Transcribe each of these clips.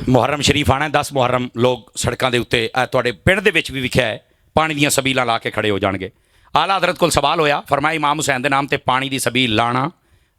ਮੁਹਰਮ ਸ਼ਰੀਫ ਆਣਾ 10 ਮੁਹਰਮ ਲੋਕ ਸੜਕਾਂ ਦੇ ਉੱਤੇ ਤੁਹਾਡੇ ਪਿੰਡ ਦੇ ਵਿੱਚ ਵੀ ਵਿਖਿਆ ਹੈ ਪਾਣੀ ਦੀਆਂ ਸਬੀਲਾਂ ਲਾ ਕੇ ਖੜੇ ਹੋ ਜਾਣਗੇ। ਆਲਾ ਹਜ਼ਰਤ ਕੋਲ ਸਵਾਲ ਹੋਇਆ, ਫਰਮਾਇਆ ਇਮਾਮ ਹੁਸੈਨ ਦੇ ਨਾਮ ਤੇ ਪਾਣੀ ਦੀ ਸਬੀਲ ਲਾਣਾ,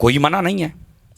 ਕੋਈ ਮਨਾ ਨਹੀਂ ਹੈ,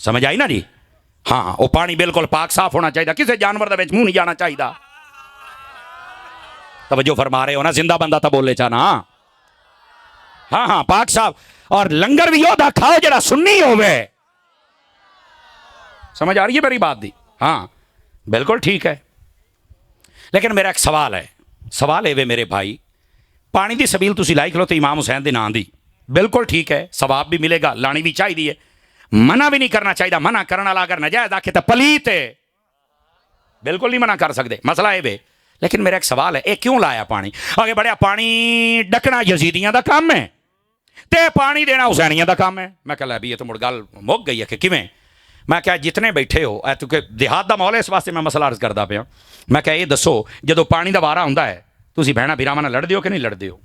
ਸਮਝ ਆਈ ਨਾ ਜੀ? ਹਾਂ, ਉਹ ਪਾਣੀ ਬਿਲਕੁਲ ਪਾਕ ਸਾਫ ਹੋਣਾ ਚਾਹੀਦਾ, ਕਿਸੇ ਜਾਨਵਰ ਦੇ ਵਿੱਚ ਮੂੰਹ ਨਹੀਂ ਜਾਣਾ ਚਾਹੀਦਾ। توجہ فرما رہے ہو نا؟ زندہ بندہ تو بولے چاہ نا۔ ہاں ہاں پاک صاحب، اور لنگر بھی یودا کھاؤ جڑا سنی ہوئے۔ سمجھ آ رہی ہے میری بات دی؟ ہاں بالکل ٹھیک ہے، لیکن میرا ایک سوال ہے، سوال ہے میرے بھائی، پانی دی سبیل تسی لائی کھلو تو امام حسین دے نام دی، بالکل ٹھیک ہے، ثواب بھی ملے گا، لانی بھی چاہیے ہے، منع بھی نہیں کرنا چاہیے، منع کرنا والا اگر نجائز آکھے تو پلیت ہے، بالکل نہیں منع کر سکتے، مسئلہ ہے بے۔ لیکن میرا ایک سوال ہے، اے کیوں لایا پانی؟ آگے بڑھیا، پانی ڈکنا یزیدیاں دا کام ہے تے پانی دینا حسینیاں دا کام ہے۔ میں کہا بھی یہ تو مڑ گل مک گئی ہے کہ کیویں؟ میں کہا جتنے بیٹھے ہو کیونکہ دیہات دا ماحول ہے، اس واسطے میں مسئلہ عرض کردا پیا۔ میں کہا یہ دسو جدو پانی دا وارا ہوندا ہے تسی بہنا بھراواں نال لڑدے ہو کہ نہیں لڑدے ہو؟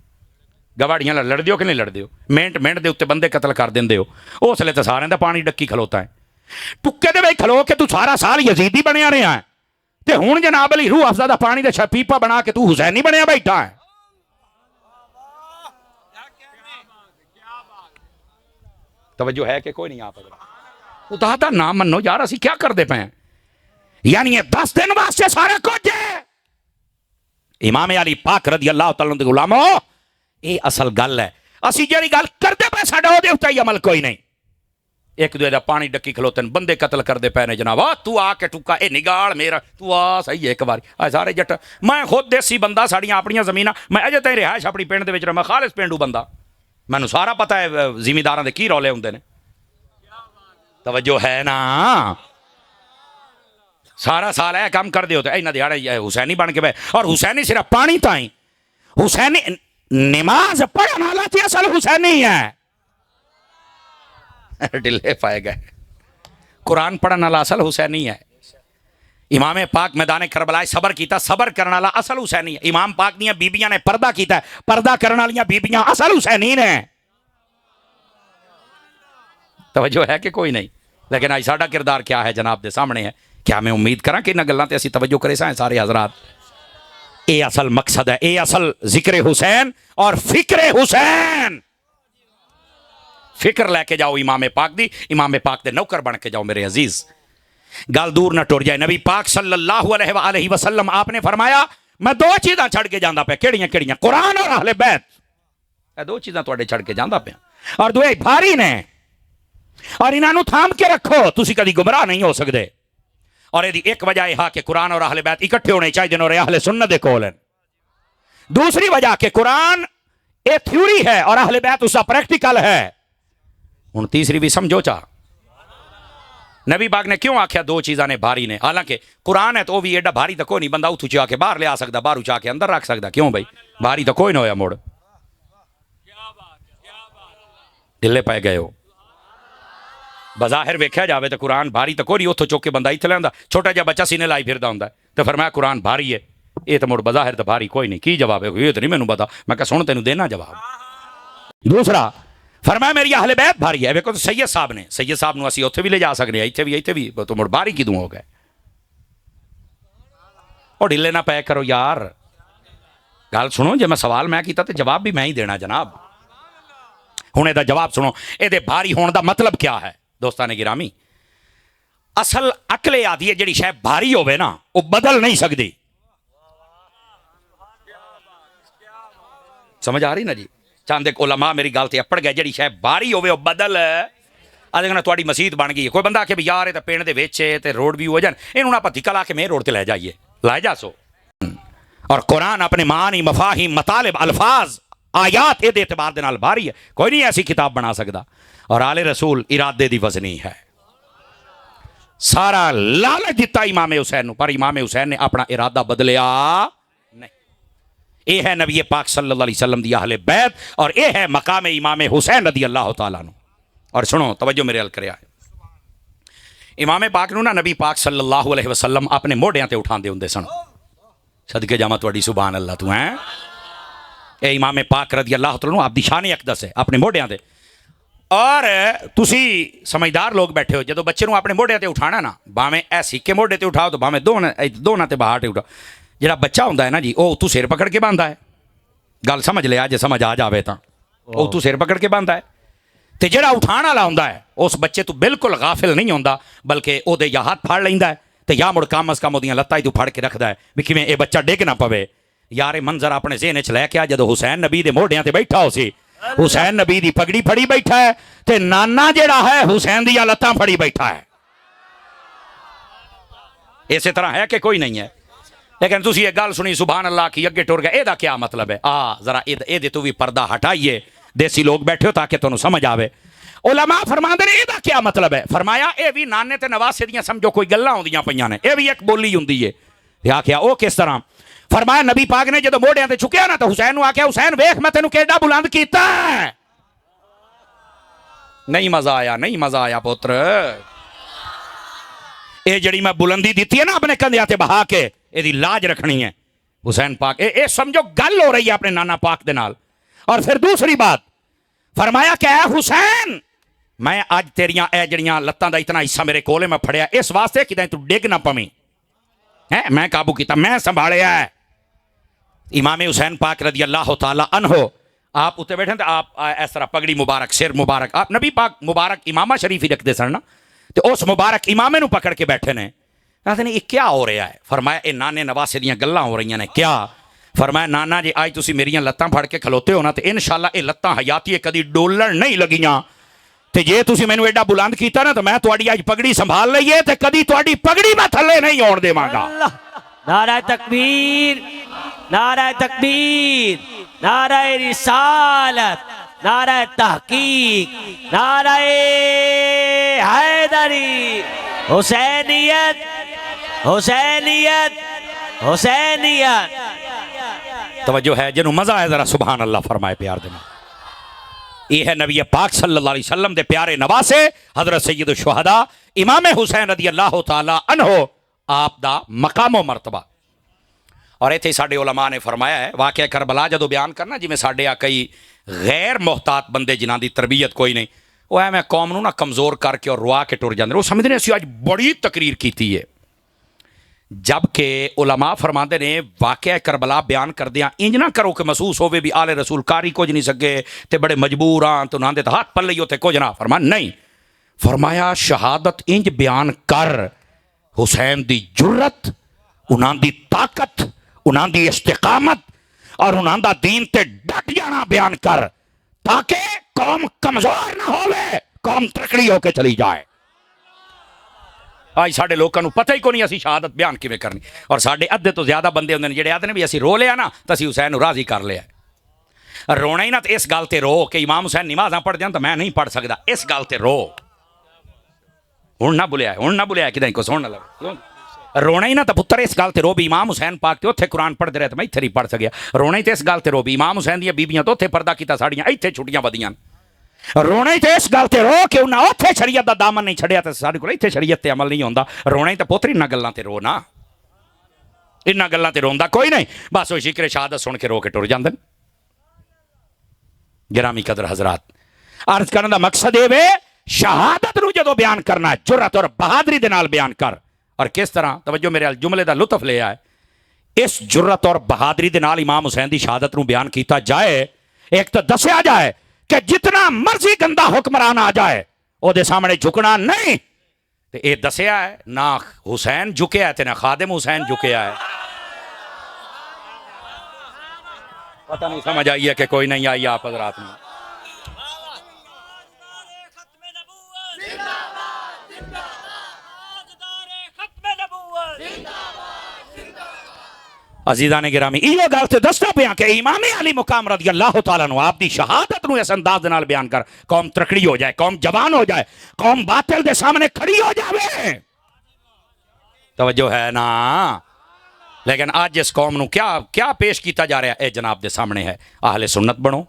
گواڑیاں نال لڑدے ہو کہ نہیں لڑدے ہو؟ منٹ منٹ دے اوتے بندے قتل کر دیندے ہو، اس لیے تے سارے دا پانی ڈکی کھلوتا ہے۔ ٹکے دے وچ کھلو کے تو سارا سال یزیدی بنیا رہیا ہے تے ہن جناب علی روح افزا دا پانی دا پیپا بنا کے تو حسینی بنیا بیٹھا ہے۔ توجہ ہے کہ کوئی نہیں آپ اگر خدا دا نام منو یار، اسی کیا کر دے پے ہیں؟ یعنی یہ 10 دن واسطے سارے کچھ ہے۔ امام علی پاک رضی اللہ تعالیٰ عنہ دے غلامو، یہ اصل گل ہے، اسی جڑی گل کردے پے ساڈا او دے اوتے ہی عمل کوئی نہیں۔ ایک دوے دا پانی ڈکی کھلوتن بندے قتل کردے پے نے جناب، تو آ کے ٹکا اے نگاڑ میرا، تو آ صحیح ہے ایک بار سارے جٹ، میں خود دیسی بندہ، ساڑیاں اپنیاں زمیناں، میں اجے تائیں رہائش اپنی پنڈ دے وچ رہا، خالص پینڈو بندہ، مینوں سارا پتہ ہے زمینداراں دے کی رولے ہوندے نے۔ توجہ ہے نا؟ سارا سال ہے کام کر دے ہوتے اینا دیہڑے حسینی بن کے بے، اور حسینی صرف پانی تائیں، حسینی نماز پڑھن والا تے اصل حسینی ہے۔ ڈلے پائے گئے، قرآن پڑھن والا اصل حسینی ہے۔ امام پاک میدان کربلا صبر کیتا، صبر کرن والا اصل حسینی ہے۔ امام پاک دیاں بیبیاں نے پردہ کیتا ہے، پردہ کرن والیاں بیبیاں اصل حسینین ہیں۔ توجہ ہے کہ کوئی نہیں؟ لیکن آج ساڈا کردار کیا ہے جناب دے سامنے ہے۔ کیا میں امید کراں کہ انہاں گلاں تے اسی توجہ کرے سائیں سارے حضرات؟ اے اصل مقصد ہے، اے اصل ذکر حسین اور فکر حسین۔ فکر لے کے جاؤ امام پاک دی، امام پاک دے نوکر بن کے جاؤ میرے عزیز۔ گل دور نہ ٹر جائے، نبی پاک صلی اللہ علیہ وآلہ وسلم آپ نے فرمایا میں 2 چیزاں چھڑ کے جاندا پیا، کیڑیاں کیڑیاں؟ قرآن اور اہل بیت، اے 2 چیزاں تواڈے چھڑ کے جاندا پیا، اور دوے بھاری نے، اور انہاں نو تھام کے رکھو، تسی کدی گمراہ نہیں ہو سکدے۔ اور یہ ایک وجہ یہ کہ قرآن اور اہل بیت اکٹھے ہونے چاہیے اور اہل سنت دے کول ہیں۔ دوسری وجہ کہ قرآن یہ تھیوری ہے اور اہل بیت اس کا پریکٹیکل ہے۔ ہن تیسری بھی سمجھو چاہ، نبی پاک نے کیوں آکھیا 2 چیزاں نے بھاری نے؟ حالانکہ قرآن ہے تو وہ بھی ایڈا بھاری تو کوئی نہیں، بندہ اتھو چاہ کے باہر لے آ سکتا، باہر چاہ کے اندر رکھ سکتا، کیوں بھائی؟ بھاری تو کوئی نہ ہویا موڑ، ڈلے پائے گئے ہو۔ بظاہر ویکھیا جاوے تو قرآن بھاری تو کوئی نہیں، اتھو چوک کے بندہ ایتھے لیندا، چھوٹا جا بچہ سینے لائی پھردا ہوندا ہے تو فرمایا قرآن بھاری ہے، یہ تو مڑ بظاہر تو بھاری کوئی نہیں۔ کی جواب ہے؟ یہ تو نہیں مینوں پتا۔ میں کہا سن تینوں دینا جواب۔ دوسرا فرمایا میری اہل بیت بھاری ہے۔ ویکھو تو سید صاحب نے، سید صاحب نو اسی اوتھے بھی لے جا سکنے، ایتھے بھی تو مڑ بھاری کیوں ہو گئے؟ اور ڈھلے نہ پے کرو یار، گل سنو، جے میں سوال میں کیتا تے جواب بھی میں ہی دینا جناب۔ ہن دا جواب سنو، اے دے بھاری ہون دا مطلب کیا ہے؟ دوستان گرامی، اصل عقل آدھی ہے جڑی شے بھاری ہوئے نا وہ بدل نہیں سکتی۔ سمجھ آ رہی نا جی؟ چاندے علماء میری گل تے اپڑ گئے، جڑی شے بھاری ہوئے وہ بدل اجے تواڈی مسجد بن گئی ہے، کوئی بندہ کہ بھی یار تے پنڈ دے وچ تے روڈ بھی ہو جان، اینوں نہ پتی کلا کے مین روڈ تے لے جائیے، لے جا سو۔ اور قرآن اپنے معانی، مفاہیم، مطالب، الفاظ، آیات اے دے اعتبار دے نال بھاری ہے، کوئی نہیں ایسی کتاب بنا سکتا۔ اور آل رسول ارادے دی وزنی ہے، سارا لالچ دیتا امام حسین، پر امام حسین نے اپنا ارادہ بدلیا نہیں۔ اے ہے نبی پاک صلی اللہ علیہ وسلم دی اہل بیت، اور اے ہے مقام امام حسین رضی اللہ تعالیٰ عنہ۔ اور سنو، توجہ میرے ال کریا ہے، امام پاک نو نا نبی پاک صلی اللہ علیہ وسلم اپنے موڈیاں تے اٹھاندے ہوندے سن۔ صدقے جاواں تواڈی سبحان اللہ تو ہیں۔ اے امام پاک رضی اللہ تعالیٰ عنہ آپ دی شان اقدس ہے، اپنے موڈیاں تے اور ਤੁਸੀਂ ਸਮਝਦਾਰ ਲੋਕ ਬੈਠੇ ਹੋ, ਜਦੋਂ ਬੱਚੇ ਨੂੰ ਆਪਣੇ ਮੋਢਿਆਂ ਤੇ ਉਠਾਣਾ ਨਾ, ਭਾਵੇਂ ਐ ਸਿੱਕੇ ਮੋਢੇ ਤੇ ਉਠਾਓ ਤੇ ਭਾਵੇਂ ਦੋਨਾਂ ਤੇ ਬਾਹਰ ਤੇ ਉਠਾਓ, ਜਿਹੜਾ ਬੱਚਾ ਹੁੰਦਾ ਹੈ ਨਾ ਜੀ, ਉਹ ਤੂੰ ਸਿਰ ਪਕੜ ਕੇ ਬੰਨਦਾ ਹੈ। ਗੱਲ ਸਮਝ ਲਿਆ, ਜੇ ਸਮਝ ਆ ਜਾਵੇ ਤਾਂ ਉਹ ਤੂੰ ਸਿਰ ਪਕੜ ਕੇ ਬੰਨਦਾ ਹੈ। ਤੇ ਜਿਹੜਾ ਉਠਾਣ ਵਾਲਾ ਹੁੰਦਾ ਹੈ ਉਸ ਬੱਚੇ ਤੋਂ ਬਿਲਕੁਲ ਗਾਫਿਲ ਨਹੀਂ ਹੁੰਦਾ, ਬਲਕਿ ਉਹਦੇ ਜਾਂ ਹੱਥ ਫੜ ਲੈਂਦਾ ਹੈ ਤੇ ਜਾਂ ਮੁੜ ਕਮ ਅਜ਼ ਕਮ ਉਹਦੀਆਂ ਲੱਤਾਂ ਹੀ ਤੂੰ ਫੜ ਕੇ ਰੱਖਦਾ ਹੈ ਵੀ ਕਿਵੇਂ ਇਹ ਬੱਚਾ ਡਿੱਗ ਨਾ ਪਵੇ। ਯਾਰ ਇਹ ਮੰਜ਼ਰ ਆਪਣੇ ਜ਼ਿਹਨ 'ਚ ਲੈ ਕੇ ਆ, ਜਦੋਂ ਹੁਸੈਨ ਨਬੀ ਦੇ ਮੋਢਿਆਂ ਤੇ ਬੈਠਾ ਹੋ ਸੀ, ਹੁਸੈਨ ਨਬੀ ਦੀ ਪਗੜੀ ਫੜੀ ਬੈਠਾ ਹੈ ਤੇ ਨਾਨਾ ਜਿਹੜਾ ਹੈ ਹੁਸੈਨ ਦੀਆਂ ਲੱਤਾਂ ਫੜੀ ਬੈਠਾ ਹੈ। ਇਸੇ ਤਰ੍ਹਾਂ ਹੈ ਕਿ ਕੋਈ ਨਹੀਂ ਹੈ। ਲੇਕਿਨ ਤੁਸੀਂ ਇਹ ਗੱਲ ਸੁਣੀ ਸੁਭਾਨ ਅੱਲਾਹ ਕੀ ਅੱਗੇ ਟੁਰ ਗਏ, ਇਹਦਾ ਕੀ ਮਤਲਬ ਹੈ? ਜ਼ਰਾ ਇਹਦੇ ਤੋਂ ਵੀ ਪਰਦਾ ਹਟਾਈਏ, ਦੇਸੀ ਲੋਕ ਬੈਠੇ ਹੋ ਤਾਂ ਕਿ ਤੁਹਾਨੂੰ ਸਮਝ ਆਵੇ। ਉਲਮਾ ਫਰਮਾਉਂਦੇ ਨੇ ਇਹਦਾ ਕੀ ਮਤਲਬ ਹੈ? ਫਰਮਾਇਆ ਇਹ ਵੀ ਨਾਨੇ ਤੇ ਨਵਾਸੇ ਦੀਆਂ ਸਮਝੋ ਕੋਈ ਗੱਲਾਂ ਆਉਂਦੀਆਂ ਪਈਆਂ ਨੇ, ਇਹ ਵੀ ਇੱਕ ਬੋਲੀ ਹੁੰਦੀ ਹੈ। ਤੇ ਆਖਿਆ ਉਹ ਕਿਸ ਤਰ੍ਹਾਂ? فرمایا نبی پاک نے جدو موڑیاں تے چکیا نا تو حسین نو آکھیا حسین ویکھ میں تینوں کیڈا بلند کیتا ہے۔ نہیں مزہ آیا، نہیں مزہ آیا پتر، اے جڑی میں بلندی دیتی ہے نا اپنے کندھیاں تے بہا کے، اے دی لاج رکھنی ہے حسین پاک۔ اے سمجھو گل ہو رہی ہے اپنے نانا پاک دے نال۔ اور پھر دوسری بات فرمایا کہ اے حسین میں آج تیریاں اے جڑیاں لتاں دا اتنا حصہ میرے کولے میں پھڑیا اس واسطے کہ تو ڈگ نہ پویں، میں قابو کیتا، میں سنبھالیا ہے۔ امام حسین پاک رضی اللہ تعالی عنہ آپ اتنے بیٹھے تو آپ اس طرح پگڑی مبارک سر مبارک آپ نبی پاک مبارک امامہ شریف ہی رکھتے سن نا، تو اس مبارک امامے نو پکڑ کے بیٹھے نے۔ کہتے ہیں یہ کیا ہو رہا ہے؟ فرمایا اے نانے نواسے دیاں گلاں ہو رہی ہیں۔ کیا؟ فرمایا نانا جی آج تسی میریاں لتاں پھڑ کے کھلوتے ہو نا تو انشاءاللہ اے لتاں حیاتی کدی ڈولن نہیں لگیاں، تے جے تسی مینوں ایڈا بلند کیتا نا تو میں تواڈی اج پگڑی سنبھال لئیے تے کدی تواڈی پگڑی میں تھلے نہیں ہون دیواں گا۔ نعرہ تکبیر، نعرہ تکبیر، نعرہ رسالت، نعرہ تحقیق، نعرہ حیدری، حسینیت، حسینیت، حسینیت۔ توجہ ہے جنہوں مزہ ہے ذرا سبحان اللہ فرمائے پیار دینا۔ یہ ہے نبی پاک صلی اللہ علیہ وسلم دے پیارے نواسے حضرت سید الشہداء امام حسین رضی اللہ تعالی عنہ آپ دا مقام و مرتبہ۔ اور ایتھے ساڑھے علماء نے فرمایا ہے واقعہ کربلا جدو بیان کرنا جی میں ساڑھے آکئی غیر محتاط بندے جنہاں دی تربیت کوئی نہیں، وہ ہے میں قوم نو نا کمزور کر کے اور روا کے ٹور جاندے، وہ سمجھنے اسی آج بڑی تقریر کیتی ہے۔ جبکہ علماء فرماندے نے واقعہ کربلا بیان کر دیا انج نہ کرو کہ محسوس ہوئے بھی آل رسول کاری کچھ نہیں سکے تے بڑے مجبور آن تو ناندے تو ہاتھ پل لئیو تے کچھ نہ، فرمایا نہیں، فرمایا شہادت انج بیان کر حسین دی جرت، انہاں دی طاقت، انہاں دی استقامت اور انہاں دا دین تے ڈٹ جانا بیان کر تاکہ قوم کمزور نہ ہوئے، قوم تکڑی ہو کے چلی جائے۔ آج ساڑھے لوگوں کو پتہ ہی کو نہیں اسی شہادت بیان کیویں کرنی، اور ساڑھے ادھے تو زیادہ بندے ہوندے نے جڑے آدھے نے بھی اسی رو لیا نا تو اسی حسین نو راضی کر لیا۔ رونا ہی نہ تو اس گل تے رو کہ امام حسین نمازاں پڑھ جان تو میں نہیں پڑھ سکدا، اس گل تے رو۔ ہن نہ بولیا کدیں کو سن نہ لگے، رونا ہی نہ تو پتر اس گل تے رو بھی امام حسین پاک تے اوتھے قرآن پڑھدے رہے تو میں ایتھے نہیں پڑھ سکیا، رونا ہی تے اس گل تے رو بھی امام حسین دیاں بیبییاں تو اوتھے پردہ کیتا ساڑیاں ایتھے چھٹیاں ودیاں، رونا ہی تے اس گل تے رو کہ انہاں اوتھے شریعت دا دامن نہیں چھڑیا تے ساڈے کول ایتھے شریعت تے عمل نہیں ہوندا، رونا ہی تے پتر انہاں گلاں تے رو نا، انہاں گلاں تے روندا کوئی نہیں، بس وہ ذکر شہادت سن کے رو کے ٹر جاندے۔ گرامی قدر حضرات، عرض کرنے دا مقصد اے وے شہادت نو جدو بیان کرنا ہے جرت اور بہادری دے نال بیان کر، اور کس طرح توجہ میرے جملے دا لطف لے آئے، اس جرت اور بہادری دے نال امام حسین دی شہادت نو بیان کیتا جائے، ایک تو دسیا جائے کہ جتنا مرضی گندا حکمران آ جائے او دے سامنے جھکنا نہیں، تے اے دسیا ہے نہ حسین جھکیا ہے تے نہ خادم حسین جھکیا ہے۔ پتہ نہیں سمجھ آئی ہے کہ کوئی نہیں آئی آپ حضرات میں؟ عزیزان گرامی یہ گل تے دستا پیا کہ امام علی مقام رضی اللہ تعالیٰ عنہ آپ دی شہادت نو اس انداز نال بیان کر قوم ترکڑی ہو جائے، قوم جوان ہو جائے، قوم باطل دے سامنے کھڑی ہو جاوے۔ توجہ ہے نا؟ لیکن آج جس قوم نو کیا پیش کیتا جا رہا ہے اے جناب دے سامنے ہے، اہل سنت بنو،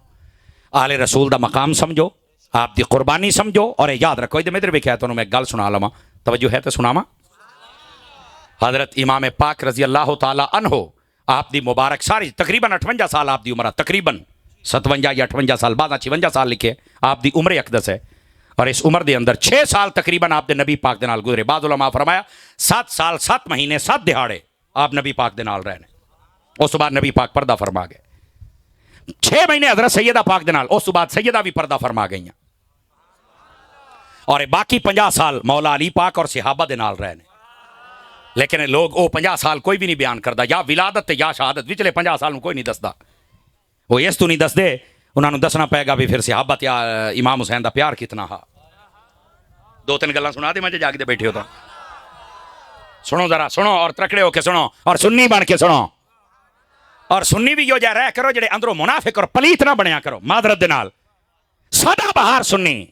اہل رسول دا مقام سمجھو، آپ دی قربانی سمجھو، اور یاد رکھو ادھر ادھر بھی کہتا ہوں میں گل سنا لواں، توجہ ہے تو سناواں۔ حضرت امام پاک رضی اللہ تعالی عنہ آپ دی مبارک ساری تقریباً 58 سال آپ دی عمرہ تقریباً 57 یا 58 سال بعد 56 سال لکھے آپ دی عمر اقدس ہے اور اس عمر دے اندر 6 سال تقریباً آپ دے نبی پاک دے نال گزرے. بعض علماء فرمایا 7 سال 7 مہینے 7 دہاڑے آپ نبی پاک دے نال رہنے. اس بعد نبی پاک پردہ فرما گئے. 6 مہینے حضرت سیدہ پاک دے نال, اس بعد سیدہ بھی پردہ فرما گئیاں. اور باقی 50 سال مولا علی پاک اور صحابہ دے نال رہنے. لیکن لوگ وہ 50 سال کوئی بھی نہیں بیان کرتا, یا ولادت یا شہادت وچلے 50 سال کوئی نہیں دستا. وہ اس تو نہیں دس دے, انہوں نے دسنا پائے گا بھی پھر صحابت یا امام حسین دا پیار کتنا ہا. 2-3 گلاں سنا دے, مجھے جاگ دے بیٹھے ہو تو سنو, ذرا سنو اور ترکڑے ہو کے سنو اور سنی بن کے سنو. اور سنی بھی جو جا رہ کرو جڑے اندروں منافق اور پلیت نہ بنیا کرو. معذرت دے نال سدا بہار سنی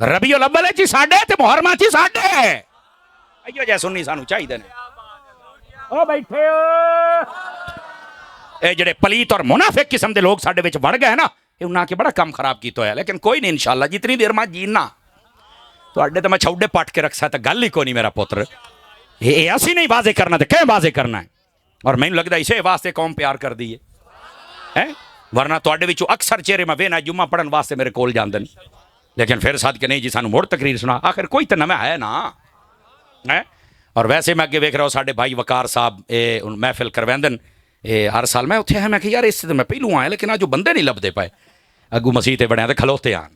ربیع الاول چی ساڈے تے محرمہ چی ساڈے, ایو جے سنی سانو چاہیے نے. او بیٹھے ہو اے جڑے پلیت اور منافق قسم دے لوگ ساڈے وچ وڑ گئے نا, انہاں کے بڑا کم خراب کیتا ہے. لیکن کوئی نہیں, انشاءاللہ جتنی دیر میں جینا تواڈے تے میں چھوڑے پٹ کے رکھ سکتا, گل ہی کوئی نہیں میرا پتر. یہ اسی نہیں واضح کرنا تے کہ واضح کرنا ہے. اور مینوں لگدا اسے واسطے قوم پیار کر دی ہے, ورنہ تواڈے وچوں اکثر چہرے میں وینا جمعہ پڑھن واسطے میرے کول جاندے نے. لیکن پھر صدقے نہیں جی سانو مڑ تقریر سنا, آخر کوئی تو نواں ہے نا. اور ویسے میں اگے ویکھ رہا ہوں ساڈے بھائی وقار صاحب محفل کرویندن ہر سال. میں اتنے ہے, میں کہ یار اس سے میں پہلو آیا, لیکن آج بندے نہیں لبدے پائے. اگو مسیح تے بڑے تے کھلوتے آن.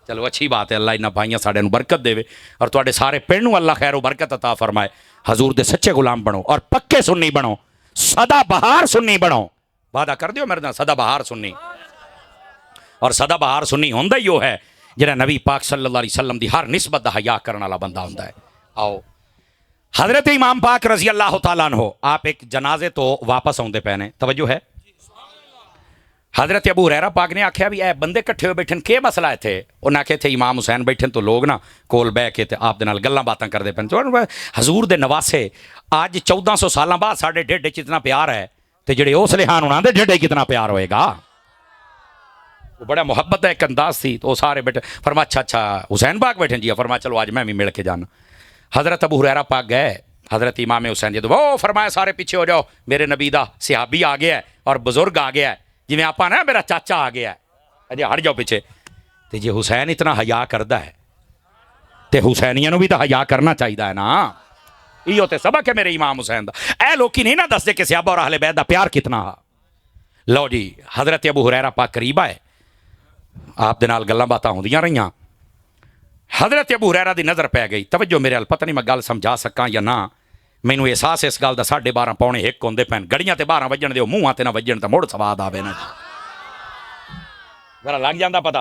چلو اچھی بات ہے, اللہ انہاں بھائیاں ساڈے نوں برکت دے اور تواڈے سارے پنڈ نوں اللہ خیر و برکت عطا فرمائے. حضور دے سچے غلام بنو اور پکے سنی بنو, سدا بہار سنی بنو. وعدہ کر دیو میرے نال سدا بہار سنی. اور سدا بہار سنی ہوندا ہی وہ ہے جڑا نبی پاک صلی اللہ علیہ وسلم دی ہر نسبت دا حیا کرن والا بندہ ہوندا ہے. آؤ حضرت امام پاک رضی اللہ تعالیٰ عنہ آپ ایک جنازے تو واپس آؤندے پے نے, توجہ ہے. حضرت ابو ہریرہ پاک نے آکھیا بھی اے بندے کٹھے ہوئے بیٹھن کے مسئلہ ہے تھے. انہاں آکھے تھے امام حسین بیٹھن تو لوگ نا کول بہ کے تے آپ دے نال گلاں باتاں کردے پن. حضور دے نواسے آج 1400 سالاں بعد ساڈے ڈھڈ وچ اتنا پیار ہے تے جڑے اس لحان انہاں دے ڈھڈ کتنا پیار ہوئے گا. وہ بڑا محبت ہے, ایک انداز تھی. تو سارے بیٹھے, فرما اچھا حسین پاک بیٹھے جی, فرما چلو آج میں بھی مل کے جانا. حضرت ابو ہریرہ پاک گئے, حضرت امام حسین جی تو وہ فرمایا سارے پیچھے ہو جاؤ, میرے نبی دا صحابی آ گیا ہے اور بزرگ آ گیا ہے, جی میں آپ نا میرا چاچا آ گیا ہے, اجے ہٹ جاؤ پیچھے. تو جی حسین اتنا حیا کردا ہے تے حسینیاں نو بھی تو حیا کرنا چاہیے ہے نا. ایو تے سبق ہے میرے امام حسین دا. اے لوکی نہیں نہ دس دے کہ صحابہ اور اہل بیت دا پیار کتنا ہا. لو جی حضرت ابو ہریرہ پاک قریب آئے, آپ دے نال گلاں باتاں ہوندیاں رہیاں. حضرت ابو ہریرہ دی نظر پہ گئی, توجہ میرے ال, پتہ نہیں میں گل سمجھا سکاں یا نہ. مینوں احساس اس گل دا 12:30 پونے 1 ہوندے پین, گڑیاں تے 12 وجن دیو, منہاں تے نہ وجن تے مڑ سواد آوے نا, ذرا لگ جاندا پتہ.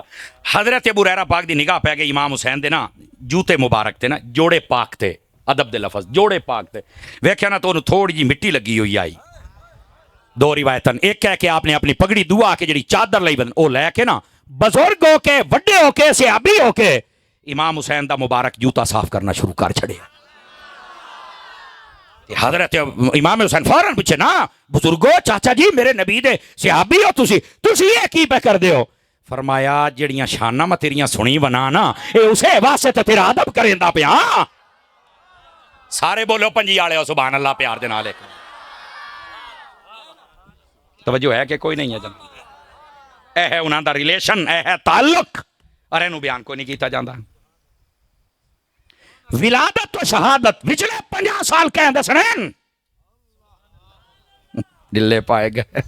حضرت ابو ہریرہ پاک دی نگاہ پہ گئی امام حسین دے نا جوتے مبارک تے نا, جوڑے پاک تے, ادب دے لفظ جوڑے پاک تے. ویکھیا نا تو انہوں تھوڑی جی مٹی لگی ہوئی آئی. 2 روایتاں, ایک کہہ کے آپ نے اپنی پگڑی دعا کے جڑی چادر لئی بدن او لے کے نا بزرگ ہو کے وڈے ہو کے صحابی ہو کے امام حسین دا مبارک جوتا صاف کرنا شروع کر چھڑے. حضرت امام حسین فوراً پوچھے نا بزرگو چاچا جی میرے نبی دے صحابی ہو تسی یہ کی پہ کر دے ہو. فرمایا جڑیاں شانہ میں تیریاں سنی بنا نا اے اسے واسطے تے تیرا ادب کریندا پیا. سارے بولو پنجی والے ہو سبحان اللہ پیار دے نال. توجہ ہے کہ کوئی نہیں ہے جناب. اے ہے انہاں دا ریلیشن, اے ہے تعلق, اور اینو بیان کوئی نہیں کیتا جاندا. ولادت و شہادت پچھلے 50 سال کہیں دسنین دلے پائے گئے.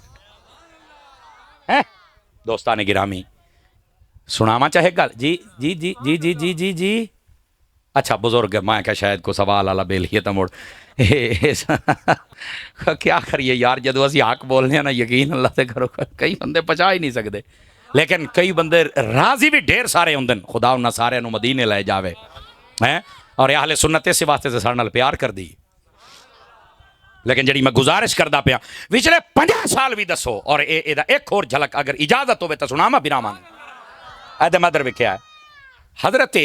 دوستان گرامی سناما چاہے گل جی جی جی جی جی جی جی جی اچھا بزرگ میں کہ شاید کو سوال والا بیلیے تو مڑ کیا کریے یار, جدو اسی حق بولنے ہیں نا یقین اللہ سے کرو, کئی بندے پچا ہی نہیں سکتے. لیکن کئی بندے راضی بھی ڈھیر سارے ہوندن, خدا انہاں سارے نو مدینے لے جاوے ہیں. اور اہل سنت اس واسطے سے سارے نال پیار کر دی. لیکن جڑی میں گزارش کردا پیا پچھلے 50 سال بھی دسو, اور اے دا ایک اور جھلک اگر اجازت ہوے تو سناواں برامان. ادھر مدر وکھیا ہے حضرت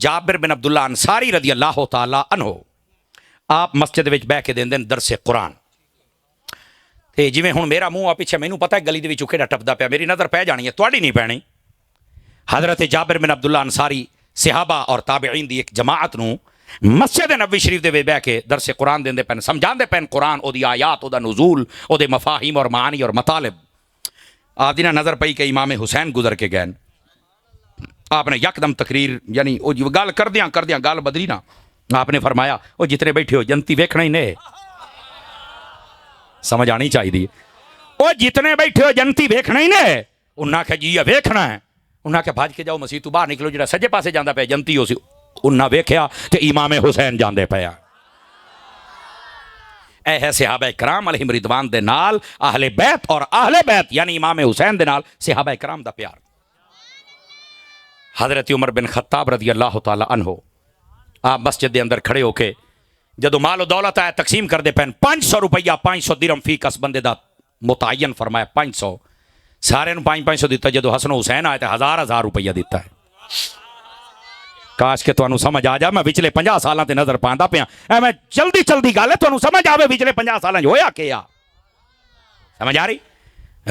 جابر بن عبداللہ انصاری رضی اللہ تعالی عنہ, آپ مسجد وچ بیٹھ کے دیندے درس قرآن. تے جویں ہن میرا منہ آ پیچھے مینوں پتہ ہے گلی دے وچوں کیڑا ٹپدا پیا, میری نظر پہ جانی ہے, تواڈی نہیں پینی. حضرت جابر بن عبداللہ انصاری صحابہ اور تابعین دی ایک جماعت نو مسجد نبوی شریف دے بیٹھ کے درس قرآن دیندے پن, سمجھاندے پن قرآن, او دی آیات, او دا نزول, او دے مفاہیم اور معانی اور مطالب. آپ دی نظر پئی کہ امام حسین گزر کے گئے. آپ نے یکدم تقریر یعنی وہ گل کردیاں گل بدلی نا. آپ نے فرمایا وہ جتنے بیٹھے ہو جنتی ویکھنا ہی نے. سمجھ آنی چاہیے. وہ جتنے بیٹھے ہو جنتی ویکھنا ہی نے. انہاں کہ جی ویکھنا ہے. انہاں کہ بھج کے جاؤ مسیح تو باہر نکلو. جڑا سجے پاسے جاندا پیا جنتی ہو سی. انہاں ویکھیا تے امام حسین جاندے پیا. اے ہے صحابہ کرام علیہم رضوان دے نال اہل بیت اور اہل بیت یعنی امام حسین دے نال صحابہ کرام دا پیار. حضرت عمر بن خطاب رضی اللہ تعالی عنہ آپ مسجد دے اندر کھڑے ہو کے جدو مال و دولت آیا تقسیم کر دے پین 500 روپیہ 500 درہم فی کس بندے دا متعین فرمایا 500 سارے نو 500 دیتا. جدو حسن و حسین آئے تے 1000 روپیہ دیتا ہے. کاش کہ تانوں سمجھ آ جا. میں پچھلے 50 سالاں تے نظر پاندا پیا. اے میں جلدی گل ہے تانوں سمجھ آوے پچھلے 50 سالاں ہویا کیا. سمجھ آ رہی.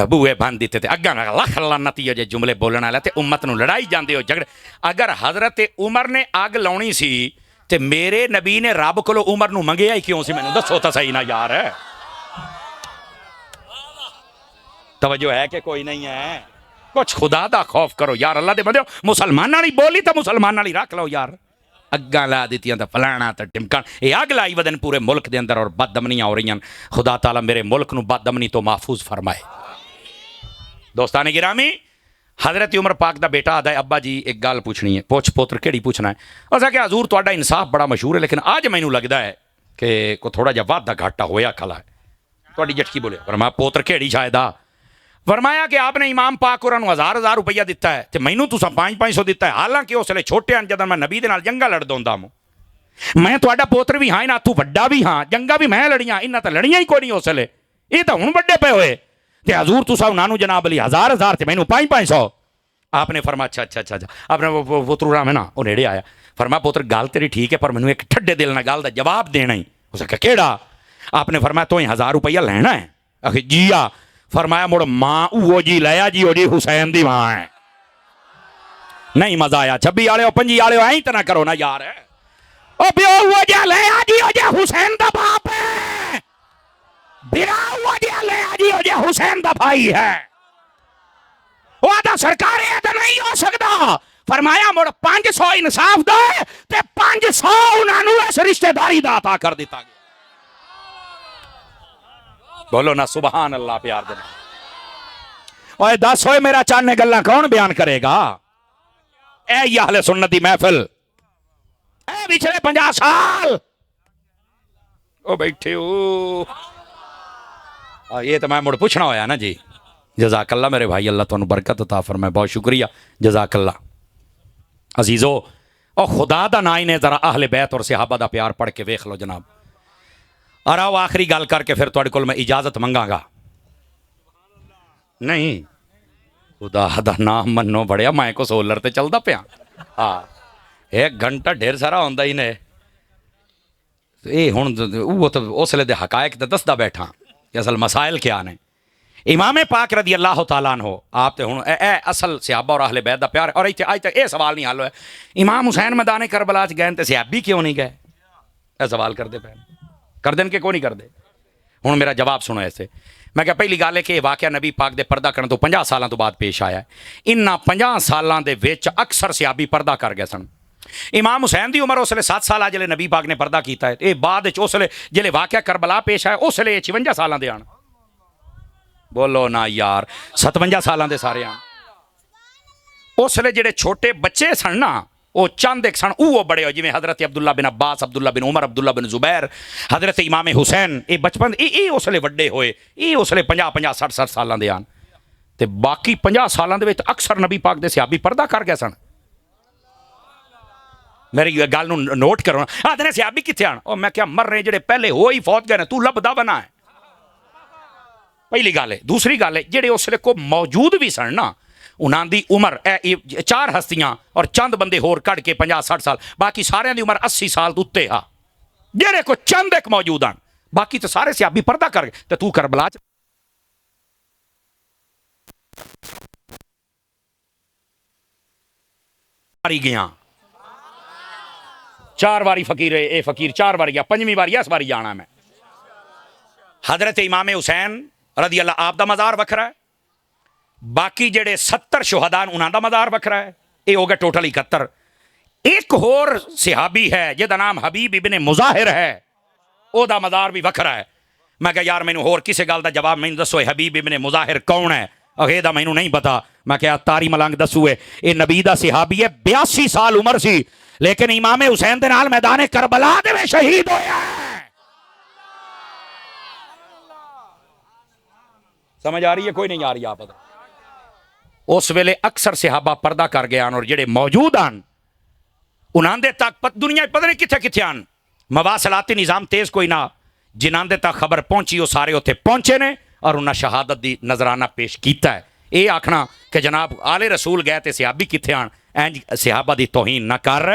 بوئے بند دیتے تے اگاں لکھ لعنتی جے جملے بولن والے تے امت نو لڑائی جاندے ہو جھگڑے. اگر حضرت عمر نے اگ لاؤنی سی تے میرے نبی نے رب کولو عمر نو منگیا ہی کیوں سی؟ مینوں دسو تا صحیح نہ یار. توجہ ہے کہ کوئی نہیں ہے؟ کچھ خدا دا خوف کرو یار. اللہ دے بندیو مسلمان والی بولی تے مسلمان والی رکھ لو یار. اگاں لا دیتیاں تے فلانا تے ٹمکان. یہ اگ لائی ودن پورے ملک دے اندر اور بدامنیاں ہو رہی ہیں. خدا تعالیٰ میرے ملک نو بدامنی تو محفوظ فرمائے. دوستان گرامی حضرت عمر پاک دا بیٹا آدھا ہے ابا جی ایک گل پوچھنی ہے. پوچھ پوتر کیڑی پوچھنا ہے؟ اسا کہ حضور تہاڈا انصاف بڑا مشہور ہے لیکن آج مینوں لگدا ہے کہ کو تھوڑا جا وعدہ گھاٹا ہویا کھلا ہے. تہاڈی جٹکی بولے. فرمایا پوتر کیڑی شاید آ. فرمایا کہ آپ نے امام پاک اور 1000 روپیہ دیتا ہے تے مینوں تساں 500 دیتا ہے. حالانکہ اس لیے چھوٹے ہیں جدوں میں نبی دے نال جنگاں لڑدا ہوندا ہوں. میں تہاڈا پوتر بھی ہاں انہاں تو وڈا بھی ہاں. جنگاں بھی میں لڑیاں انہاں تے لڑیاں ہی کوئی نہیں اس لیے. یہ تو ہن وڈے پے ہوئے تے حضور تساں انہاں نو جناب علی 1000 تے مینوں 500. آپ نے فرمایا اچھا. آپ نے پوتر رام ہے نا وہ نیڑے آیا. فرمایا پوتر گل تیری ٹھیک ہے پر مینوں ایک ٹھڈے دل نال گل دا جواب دینا ہی. اس نے کہا کیڑا؟ آپ نے فرمایا تو 1000 روپیہ لینا ہے؟ آخر جی آ. فرمایا مڑ ماں او جی لیا جی او جی حسین دی ماں ہے. نہیں مزہ آیا. 26 والے 25 والے ایਂ تے نہ کرو نا یار. او پیو او جی لیا جی او جی حسین دا باپ ہے. بیا او جی لیا جی او جی حسین دا بھائی ہے. وہ آدھا سرکار یہ تو نہیں ہو سکتا. فرمایا مڑ 500 انصاف دے تے 500 انہاں نو اس رشتہ داری دا عطا کر دیتا گیا. بولو نا سبحان اللہ پیار دے. اوے دس ہوئے میرا چانے گلاں کون بیان کرے گا؟ اے اہل سنت دی محفل اے پچھلے 50 سال او بیٹھے ہو. یہ تو میں مڑ پوچھنا ہویا نا جی. جزاک اللہ میرے بھائی. اللہ تانوں برکت عطا فرمائے. بہت شکریہ جزاک اللہ. عزیزو او خدا دا نا نے ذرا اہل بیت اور صحابہ دا پیار پڑھ کے ویکھ لو جناب. اور آؤ آخری گل کر کے پھر تہاڈے کول میں اجازت منگاں گا. نہیں خدا دا نام منو بڑیا. میں کو سولر تے چلدا پیا. ہاں 1 گھنٹہ ڈھیر سارا ہوندا ہی نے. اے ہن وہ تو اس لیے دے حقائق تے دسدا بیٹھا کہ اصل مسائل کیا نے. امام پاک رضی اللہ تعالیٰ عنہ آپ تے ہن اے اصل صحابہ اور اہل بیت دا پیار. اور اج تک اے سوال نہیں حل ہویا امام حسین میدان کربلا چ گئے تے صحابی کیوں نہیں گئے؟ اے سوال کردے پے کر دین کہ کوئی نہیں کردے. ہن میرا جواب سنو ایسے. میں کہ پہلی گل ہے کہ یہ واقعہ نبی پاک دے پردہ کرن تو 50 سالاں تو بعد پیش آیا ہے. انہاں 50 سالاں دے وچ اکثر صحابی پردہ کر گئے سن. امام حسین دی عمر اس لیے 7 سال جلے نبی پاک نے پردہ کیتا ہے. یہ بعد وچ اس لیے جلے واقعہ کربلا پیش آیا اس لیے 56 سالاں دے آن. بولو نا یار 57 سالاں دے سارے آن. اس لیے جڑے چھوٹے بچے سن نا وہ چند ایک سن وہ بڑے ہو جویں حضرت عبداللہ بن عباس عبداللہ بن عمر عبداللہ بن زبیر حضرت امام حسین. یہ بچپن یہ اس لیے وڈے ہوئے. یہ اس لیے 50 60 سالاں دے آن. تے باقی 50 سالاں دے وچ اکثر نبی پاک دے صحابی پردہ کر گئے سن. میری گل نو نوٹ کرو. آدھے صحابی کتنے آن؟ اور میں کیا مر رہے جڑے پہلے ہو ہی فوت گئے تو لبدا بنا ہے. پہلی گل ہے. دوسری گل ہے جڑے اس لیے کو موجود بھی سن نا انہاں دی عمر 4 ہستیاں اور چند بندے ہور کڑ کے 50 60 سال باقی سارے دی عمر 80 سال تو اتے ہا. جڑے کو چند ایک موجود ہیں باقی تو سارے صحابی پردہ کر گئے. تے تو کربلا چ ماری گیا 4 واری فقیر اے فقیر 4 واری گیا 5ویں واری اس واری جانا میں. حضرت امام حسین رضی اللہ آپ دا مزار وکھرا ہے. باقی جڑے 70 شہداء انہاں دا مزار وکھرا ہے، یہ ہو گیا ٹوٹل 71۔ ایک اور صحابی ہے جہدا نام حبیب ابن مظاہر ہے، او دا مزار بھی وکھرا ہے۔ میں کہا یار مینوں ہور کسے گل دا جواب مینوں دسو، حبیب ابن مظاہر کون ہے؟ اگے دا مینوں نہیں پتا۔ میں کہا تاری ملنگ دسو اے نبی دا صحابی ہے، 82 سال عمر سی، لیکن امام حسین دے نال میدان کربلا دے وچ شہید ہویا ہے۔ سمجھ آ رہی ہے کوئی نہیں آ رہی آپ؟ اس ویلے اکثر صحابہ پردہ کر گیا اور جڑے موجود آن انہاں دے تک دنیا پتہ نہیں کتھے کتھے آن، مواصلاتی نظام تیز کوئی نہ، جنہاں دے تک خبر پہنچی وہ سارے اتنے پہنچے نے اور انہاں شہادت دی نظرانہ پیش کیتا ہے۔ اے آکھنا کہ جناب آل رسول گئے تے صحابی کتھے آن، اینج صحابہ دی توہین نہ کر۔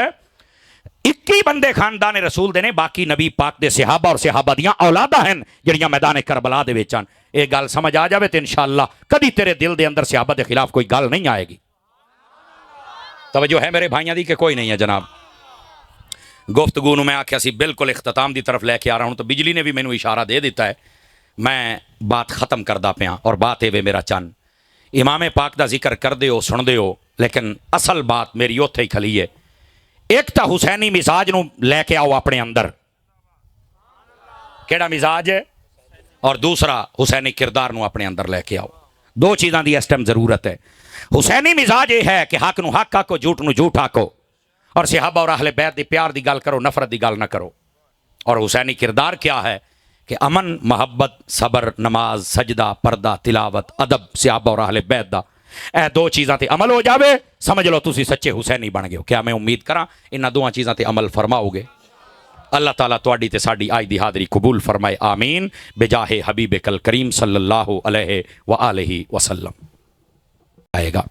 21 بندے خاندان رسول دے نے، باقی نبی پاک دے صحابہ اور صحابہ دیاں اولاداں ہیں جڑیاں میدان کربلا دے وچ آن۔ اے گل سمجھ آ جاوے تے انشاءاللہ کدی تیرے دل دے اندر صحابہ دے خلاف کوئی گل نہیں آئے گی۔ توجہ ہے میرے بھائیاں دی کہ کوئی نہیں ہے جناب؟ گفتگو نو میں آکھیا سی بالکل اختتام دی طرف لے کے آ رہا ہوں، تو بجلی نے بھی مینوں اشارہ دے دیتا ہے، میں بات ختم کردا پیاں، اور بات اے وے میرا چن امام پاک دا ذکر کر دے ہو سن دے ہو، لیکن اصل بات میری اوتھے ہی کھلی ہے۔ ایک تا حسینی مزاج نو لے کے آؤ اپنے اندر، کیڑا مزاج ہے، اور دوسرا حسینی کردار نو اپنے اندر لے کے آؤ۔ دو چیزاں دی اس ٹائم ضرورت ہے۔ حسینی مزاج یہ ہے کہ حق نو حق آکو، جھوٹ نو جھوٹ آکو، اور صحابہ اور اہل بیت دی پیار دی گل کرو، نفرت دی گل نہ کرو۔ اور حسینی کردار کیا ہے کہ امن، محبت، صبر، نماز، سجدہ، پردہ، تلاوت، ادب صحابہ اور اہل بیت دا، اے دو چیزاں تے عمل ہو جاوے، سمجھ لو تسی سچے حسینی بن گئے ہو۔ کیا میں امید کراں انہاں دوہاں چیزاں تے عمل فرماؤ گے؟ اللہ تعالیٰ تواڈی تے ساڈی آج دی حاضری قبول فرمائے، آمین، بجاہ حبیب کل کریم صلی اللہ علیہ وآلہ وسلم۔ آئے گا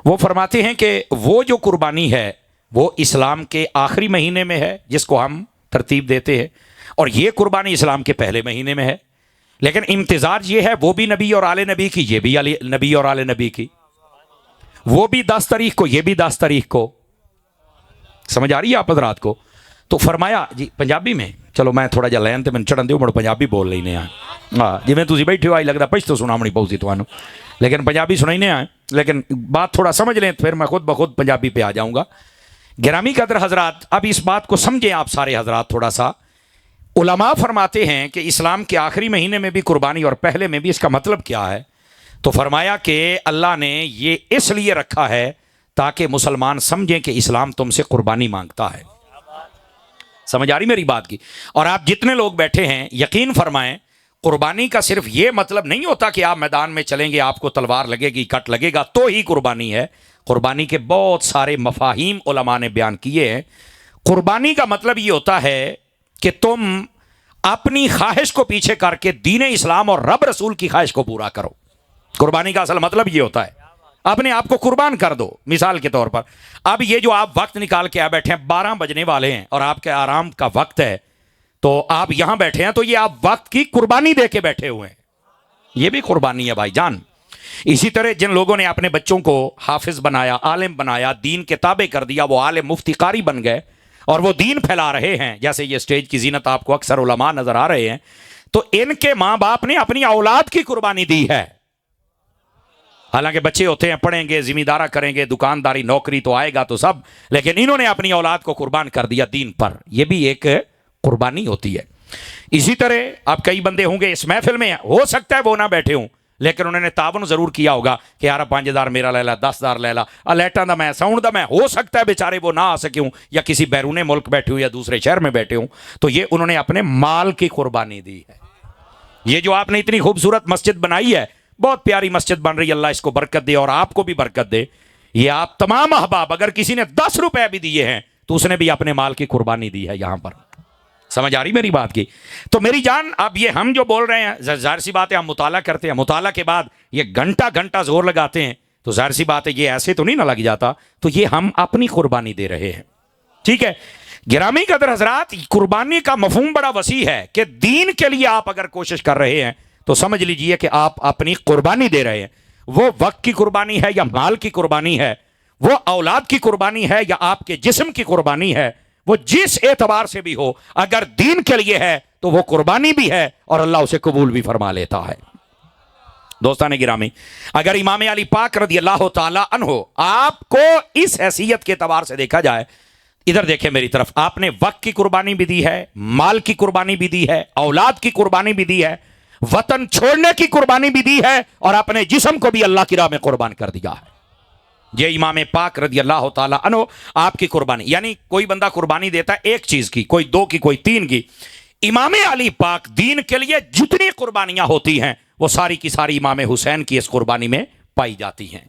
وہ فرماتے ہیں کہ وہ جو قربانی ہے وہ اسلام کے آخری مہینے میں ہے جس کو ہم ترتیب دیتے ہیں، اور یہ قربانی اسلام کے پہلے مہینے میں ہے، لیکن امتزاج یہ ہے وہ بھی نبی اور آل نبی کی، یہ بھی نبی اور آل نبی کی، وہ بھی 10 تاریخ کو، یہ بھی 10 تاریخ کو۔ سمجھ آ رہی ہے آپ حضرات کو؟ تو فرمایا جی پنجابی میں، چلو میں تھوڑا جا لین تے میں چڑھن دیو، مڑ پنجابی بول لینے ہیں، ہاں جی میں تسی بیٹھے ہو آئی لگتا پچھ تو سنامنی پاؤ سی توانو، لیکن پنجابی سنائینے ہیں، لیکن بات تھوڑا سمجھ لیں پھر میں خود بخود پنجابی پہ آ جاؤں گا۔ گرامی قدر حضرات، اب اس بات کو سمجھیں آپ سارے حضرات تھوڑا سا۔ علماء فرماتے ہیں کہ اسلام کے آخری مہینے میں بھی قربانی اور پہلے میں بھی، اس کا مطلب کیا ہے؟ تو فرمایا کہ اللہ نے یہ اس لیے رکھا ہے تاکہ مسلمان سمجھیں کہ اسلام تم سے قربانی مانگتا ہے۔ سمجھ آ رہی میری بات کی؟ اور آپ جتنے لوگ بیٹھے ہیں یقین فرمائیں، قربانی کا صرف یہ مطلب نہیں ہوتا کہ آپ میدان میں چلیں گے، آپ کو تلوار لگے گی، کٹ لگے گا تو ہی قربانی ہے۔ قربانی کے بہت سارے مفاہیم علماء نے بیان کیے ہیں۔ قربانی کا مطلب یہ ہوتا ہے کہ تم اپنی خواہش کو پیچھے کر کے دین اسلام اور رب رسول کی خواہش کو پورا کرو۔ قربانی کا اصل مطلب یہ ہوتا ہے اپنے آپ کو قربان کر دو۔ مثال کے طور پر اب یہ جو آپ وقت نکال کے آ بیٹھے ہیں، 12 بجنے والے ہیں اور آپ کے آرام کا وقت ہے، تو آپ یہاں بیٹھے ہیں تو یہ آپ وقت کی قربانی دے کے بیٹھے ہوئے ہیں، یہ بھی قربانی ہے بھائی جان۔ اسی طرح جن لوگوں نے اپنے بچوں کو حافظ بنایا، عالم بنایا، دین کے تابع کر دیا، وہ عالم مفتی قاری بن گئے اور وہ دین پھیلا رہے ہیں، جیسے یہ سٹیج کی زینت آپ کو اکثر علماء نظر آ رہے ہیں، تو ان کے ماں باپ نے اپنی اولاد کی قربانی دی ہے۔ حالانکہ بچے ہوتے ہیں، پڑھیں گے، ذمہ دارہ کریں گے، دکانداری، نوکری تو آئے گا تو سب، لیکن انہوں نے اپنی اولاد کو قربان کر دیا دین پر، یہ بھی ایک قربانی ہوتی ہے۔ اسی طرح اب کئی بندے ہوں گے اس محفل میں، ہو سکتا ہے وہ نہ بیٹھے ہوں، لیکن انہوں نے تعاون ضرور کیا ہوگا کہ یار 5000 میرا لے لا، 10000 لے لا، لائٹاں دا میں، ساؤنڈ دا میں، ہو سکتا ہے بیچارے وہ نہ آ سکے ہوں یا کسی بیرون ملک بیٹھے ہوں یا دوسرے شہر میں بیٹھے ہوں، تو یہ انہوں نے اپنے مال کی قربانی دی ہے۔ یہ جو آپ نے اتنی خوبصورت مسجد بنائی ہے، بہت پیاری مسجد بن رہی ہے، اللہ اس کو برکت دے اور آپ کو بھی برکت دے۔ یہ آپ تمام احباب، اگر کسی نے 10 روپے بھی دیے ہیں تو اس نے بھی اپنے مال کی قربانی دی ہے یہاں پر۔ سمجھ آ رہی میری بات کی؟ تو میری جان، اب یہ ہم جو بول رہے ہیں ظاہر سی بات ہے، ہم مطالعہ کرتے ہیں، مطالعہ کے بعد یہ گھنٹہ زور لگاتے ہیں، تو ظاہر سی بات ہے یہ ایسے تو نہیں نہ لگ جاتا، تو یہ ہم اپنی قربانی دے رہے ہیں، ٹھیک ہے؟ گرامی قدر حضرات، قربانی کا مفہوم بڑا وسیع ہے کہ دین کے لیے آپ اگر کوشش کر رہے ہیں تو سمجھ لیجئے کہ آپ اپنی قربانی دے رہے ہیں۔ وہ وقت کی قربانی ہے یا مال کی قربانی ہے، وہ اولاد کی قربانی ہے یا آپ کے جسم کی قربانی ہے، وہ جس اعتبار سے بھی ہو، اگر دین کے لیے ہے تو وہ قربانی بھی ہے اور اللہ اسے قبول بھی فرما لیتا ہے۔ دوستان گرامی، اگر امام علی پاک رضی اللہ تعالی عنہ آپ کو اس حیثیت کے اعتبار سے دیکھا جائے، ادھر دیکھیں میری طرف، آپ نے وقت کی قربانی بھی دی ہے، مال کی قربانی بھی دی ہے، اولاد کی قربانی بھی دی ہے، وطن چھوڑنے کی قربانی بھی دی ہے، اور اپنے جسم کو بھی اللہ کی راہ میں قربان کر دیا ہے۔ یہ امام پاک رضی اللہ تعالی عنہ آپ کی قربانی، یعنی کوئی بندہ قربانی دیتا ہے ایک چیز کی، کوئی دو کی، کوئی تین کی، امام علی پاک دین کے لیے جتنی قربانیاں ہوتی ہیں وہ ساری کی ساری امام حسین کی اس قربانی میں پائی جاتی ہیں۔